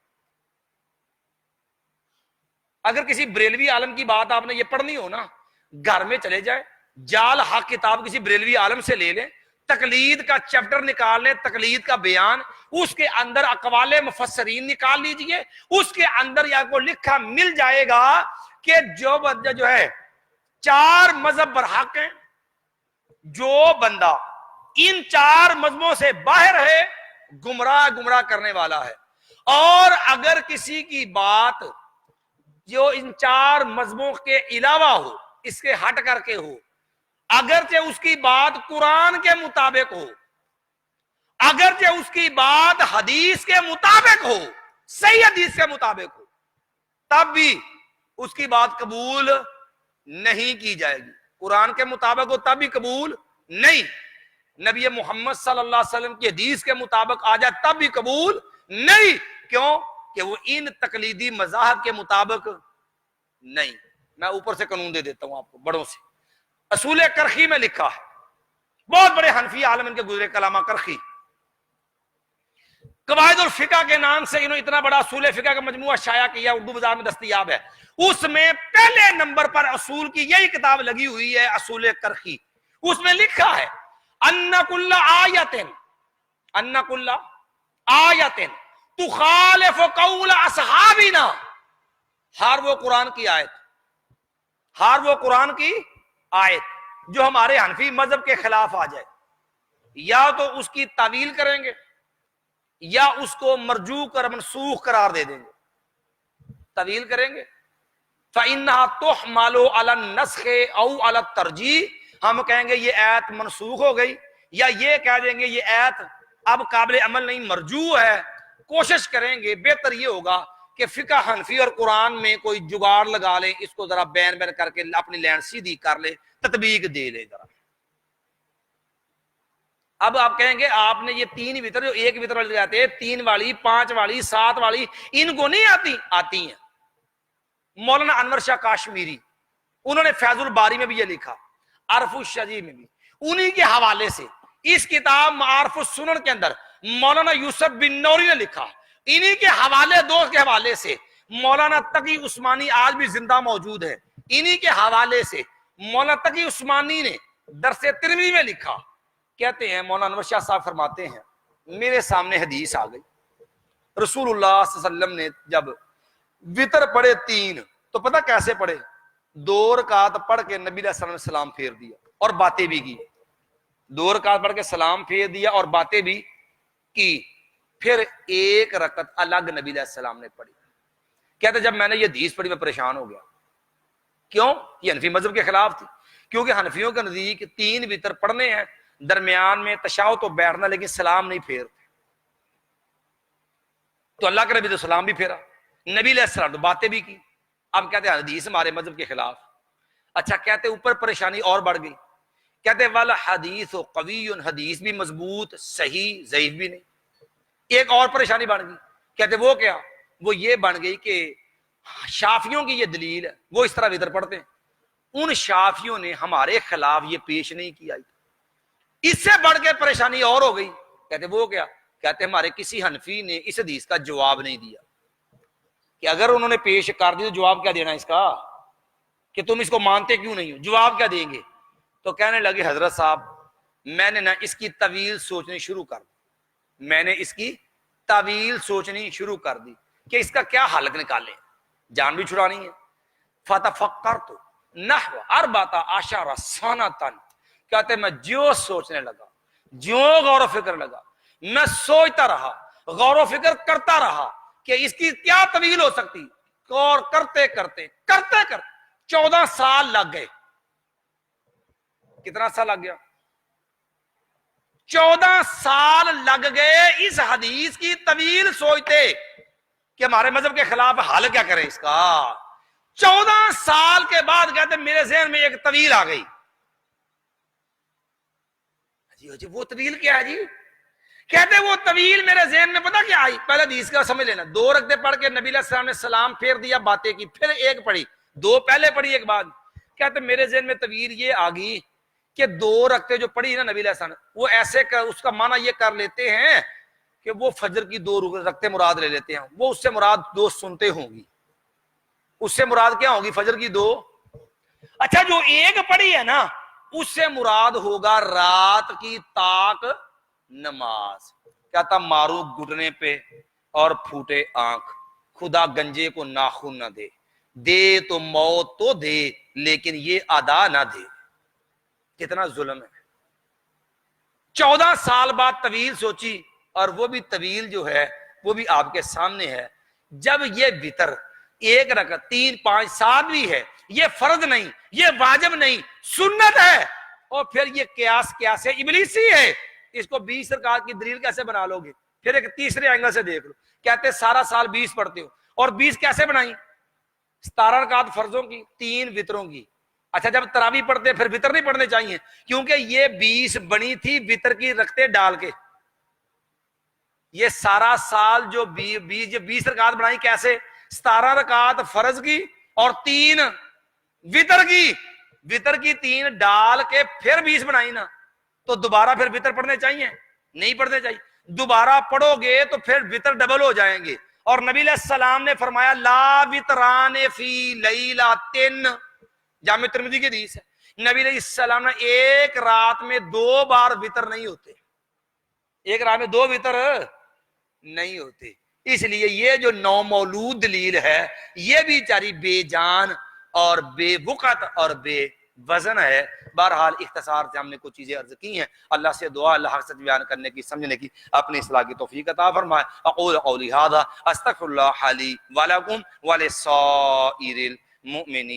اگر کسی بریلوی عالم کی بات آپ نے یہ پڑھنی ہو نا، گھر میں چلے جائے، جال حق کتاب کسی بریلوی عالم سے لے لیں، تقلید کا چیپٹر نکال لیں، تقلید کا بیان، اس کے اندر اقوال مفسرین نکال لیجئے، اس کے اندر یا کو لکھا مل جائے گا کہ جو ہے 4 مذہب برحق ہیں. جو بندہ ان 4 مذہبوں سے باہر ہے گمراہ کرنے والا ہے. اور اگر کسی کی بات جو ان 4 مذہبوں کے علاوہ ہو، اس کے ہٹ کر کے ہو، اگرچہ اس کی بات قرآن کے مطابق ہو، اگرچہ اس کی بات حدیث کے مطابق ہو، صحیح حدیث کے مطابق ہو، تب بھی اس کی بات قبول نہیں کی جائے گی. قرآن کے مطابق ہو تب بھی قبول نہیں. نبی محمد صلی اللہ علیہ وسلم کی حدیث کے مطابق آ جائے تب بھی قبول نہیں. کیوں؟ کہ وہ ان تقلیدی مذاہب کے مطابق نہیں. میں اوپر سے قانون دے دیتا ہوں آپ کو بڑوں سے. اصول کرخی میں لکھا ہے، بہت بڑے حنفی عالم ان کے گزرے، کلامہ کرخی، قواعد الفقہ کے نام سے انہوں نے اتنا بڑا اصول فقہ کا مجموعہ شائع کیا، اردو بازار میں دستیاب ہے. اس میں پہلے نمبر پر اصول کی یہی کتاب لگی ہوئی ہے، اصول کرخی. اس میں لکھا ہے ان کل آیت تخالف قول اصحابنا، ہر وہ قرآن کی آیت، ہر وہ قرآن کی آیت جو ہمارے حنفی مذہب کے خلاف آ جائے، یا تو اس کی تعویل کریں گے یا اس کو مرجوع کر منسوخ قرار دے دیں گے. تعویل کریں گے فَإِنَّهَا تُحْمَلُ عَلَى النَّسْخِ أَوْ عَلَى التَّرْجِيحِ، ہم کہیں گے یہ آیت منسوخ ہو گئی، یا یہ کہہ دیں گے یہ آیت اب قابل عمل نہیں، مرجوع ہے۔ کوشش کریں گے، بہتر یہ ہوگا کہ فقہ حنفی اور قرآن میں کوئی جگاڑ لگا لیں، اس کو ذرا بین بین کر کے اپنی لین سیدھی کر لے، تطبیق دے لے ذرا۔ اب آپ کہیں گے آپ نے یہ تین وطر، جو ایک وطر والی جاتے ہیں، 3 والی، 5 والی، 7 والی، ان کو نہیں آتی ہیں۔ مولانا انور شاہ کاشمیری، انہوں نے فیض الباری میں بھی یہ لکھا، عرف الشجی میں بھی، انہی کے حوالے سے اس کتاب معارف السنن کے اندر مولانا یوسف بن نوری نے لکھا، انہی کے حوالے، دو کے حوالے سے مولانا تقی عثمانی آج بھی زندہ موجود ہے، انہی کے حوالے سے مولانا تقی عثمانی نے درس ترمذی میں لکھا، کہتے ہیں مولانا انور شاہ صاحب فرماتے ہیں میرے سامنے حدیث آ گئی، رسول اللہ صلی اللہ علیہ وسلم نے جب وطر پڑھے 3 تو پتہ کیسے پڑھے؟ 2 رکعت پڑھ کے نبی علیہ السلام نے سلام پھیر دیا اور باتیں بھی کی، 2 رکعت پڑھ کے سلام پھیر دیا اور باتیں بھی کی، پھر 1 رکعت الگ نبی علیہ السلام نے پڑھی۔ کہتے جب میں نے یہ حدیث پڑھی میں پریشان ہو گیا، کیوں؟ یہ حنفی مذہب کے خلاف تھی، کیونکہ حنفیوں کے نزدیک 3 وطر پڑھنے ہیں، درمیان میں تشہد تو بیٹھنا، لیکن سلام نہیں پھیرتے۔ تو اللہ کے نبی تو سلام بھی پھیرا، نبی علیہ السلام تو باتیں بھی کی، اب کہتے ہیں حدیث ہمارے مذہب کے خلاف۔ اچھا کہتے اوپر پریشانی اور بڑھ گئی، کہتے والا حدیث و قوی، حدیث بھی مضبوط، صحیح، ضعیف بھی نہیں۔ ایک اور پریشانی بن گئی، کہتے وہ کیا؟ وہ یہ بن گئی کہ شافیوں کی یہ دلیل ہے، وہ اس طرح وطر پڑھتے ہیں، ان شافیوں نے ہمارے خلاف یہ پیش نہیں کیا۔ اس سے بڑھ کے پریشانی اور ہو گئی، کہتے وہ کیا؟ کہتے ہمارے کسی حنفی نے اس حدیث کا جواب نہیں دیا، کہ اگر انہوں نے پیش کر دی تو جواب کیا دینا اس کا، کہ تم اس کو مانتے کیوں نہیں ہو، جواب کیا دیں گے؟ تو کہنے لگے حضرت صاحب میں نے نا اس کی طویل سوچنی شروع کر دی، میں نے اس کی طویل سوچنی شروع کر دی کہ اس کا کیا حل نکالیں، جان بھی چھڑانی ہے۔ فتفکرت نحو 14 سنۃ، کہتے میں جو سوچنے لگا، جو غور و فکر لگا، میں سوچتا رہا، غور و فکر کرتا رہا کہ اس کی کیا طویل ہو سکتی، اور کرتے کرتے 14 سال لگ گئے۔ کتنا سال لگ گیا؟ 14 سال لگ گئے اس حدیث کی طویل سوچتے کہ ہمارے مذہب کے خلاف حل کیا کریں اس کا۔ 14 سال کے بعد کہتے میرے ذہن میں ایک طویل آ گئی۔ جی وہ طویل کیا ہے جی؟ کہتے وہ طویل میرے ذہن میں پتہ کیا آئی؟ پہلے حدیث کا سمجھ لینا، 2 رکعتیں پڑھ کے نبی علیہ السلام نے سلام پھیر دیا، باتیں کی، پھر 1 پڑھی، 2 پہلے پڑھی 1 بعد۔ کہتے میرے ذہن میں طویل یہ آ گئی کہ 2 رکعتیں جو پڑھی نا نبی علیہ السلام نے، وہ ایسے اس کا معنی یہ کر لیتے ہیں کہ وہ فجر کی 2 رکعتیں مراد لے لیتے ہیں، وہ اس سے مراد 2 سنتے ہوں گی، اس سے مراد کیا ہوگی؟ فجر کی 2۔ اچھا جو 1 پڑھی ہے نا اس سے مراد ہوگا رات کی طاق نماز۔ کہتا مارو گھٹنے پہ اور پھوٹے آنکھ، خدا گنجے کو ناخن نہ دے، دے تو موت تو دے لیکن یہ ادا نہ دے۔ کتنا ظلم ہے۔ 14 سال بعد طویل سوچی، اور وہ بھی طویل جو ہے وہ بھی آپ کے سامنے ہے۔ جب یہ وطر 1 رکعت 3 5 7 بھی ہے، یہ فرض نہیں، یہ واجب نہیں، سنت ہے، اور پھر یہ قیاس ابلیسی ہے، اس کو 20 رکعت کی دلیل کیسے بنا لو گے؟ پھر ایک تیسرے اینگل سے دیکھ لو، کہتے سارا سال 20 پڑھتے ہو، اور 20 کیسے بنائی؟ 17 رکعت فرضوں کی، 3 وطروں کی۔ اچھا جب تراویح پڑھتے پھر وطر نہیں پڑھنے چاہیے، کیونکہ یہ 20 بنی تھی وطر کی رکھتے ڈال کے۔ یہ سارا سال جو 20 رکعت بنائی کیسے؟ 17 رکعت فرض کی اور 3 وطر کی، وطر کی 3 ڈال کے پھر 20 بنائی نا، تو دوبارہ پھر وطر پڑھنے چاہیے؟ نہیں پڑھنے چاہیے۔ دوبارہ پڑھو گے تو پھر وطر ڈبل ہو جائیں گے، اور نبی علیہ السلام نے فرمایا لا وطران فی لیلۃ، جامع ترمذی کی حدیث ہے، نبی علیہ السلام نے 1 رات میں 2 بار وطر نہیں ہوتے، 1 رات میں 2 وطر نہیں ہوتے۔ اس لیے یہ جو نو مولود دلیل ہے یہ بھی چاری بے جان اور بے وقت اور بے وزن ہے۔ بہرحال اختصار سے ہم نے کچھ چیزیں عرض کی ہیں، اللہ سے دعا اللہ حق سے بیان کرنے کی، سمجھنے کی، اپنی اصلاح کی توفیق عطا فرمائے۔ اقول قولی ھذا استغفر اللہ لی ولکم ولسائر مؤمنین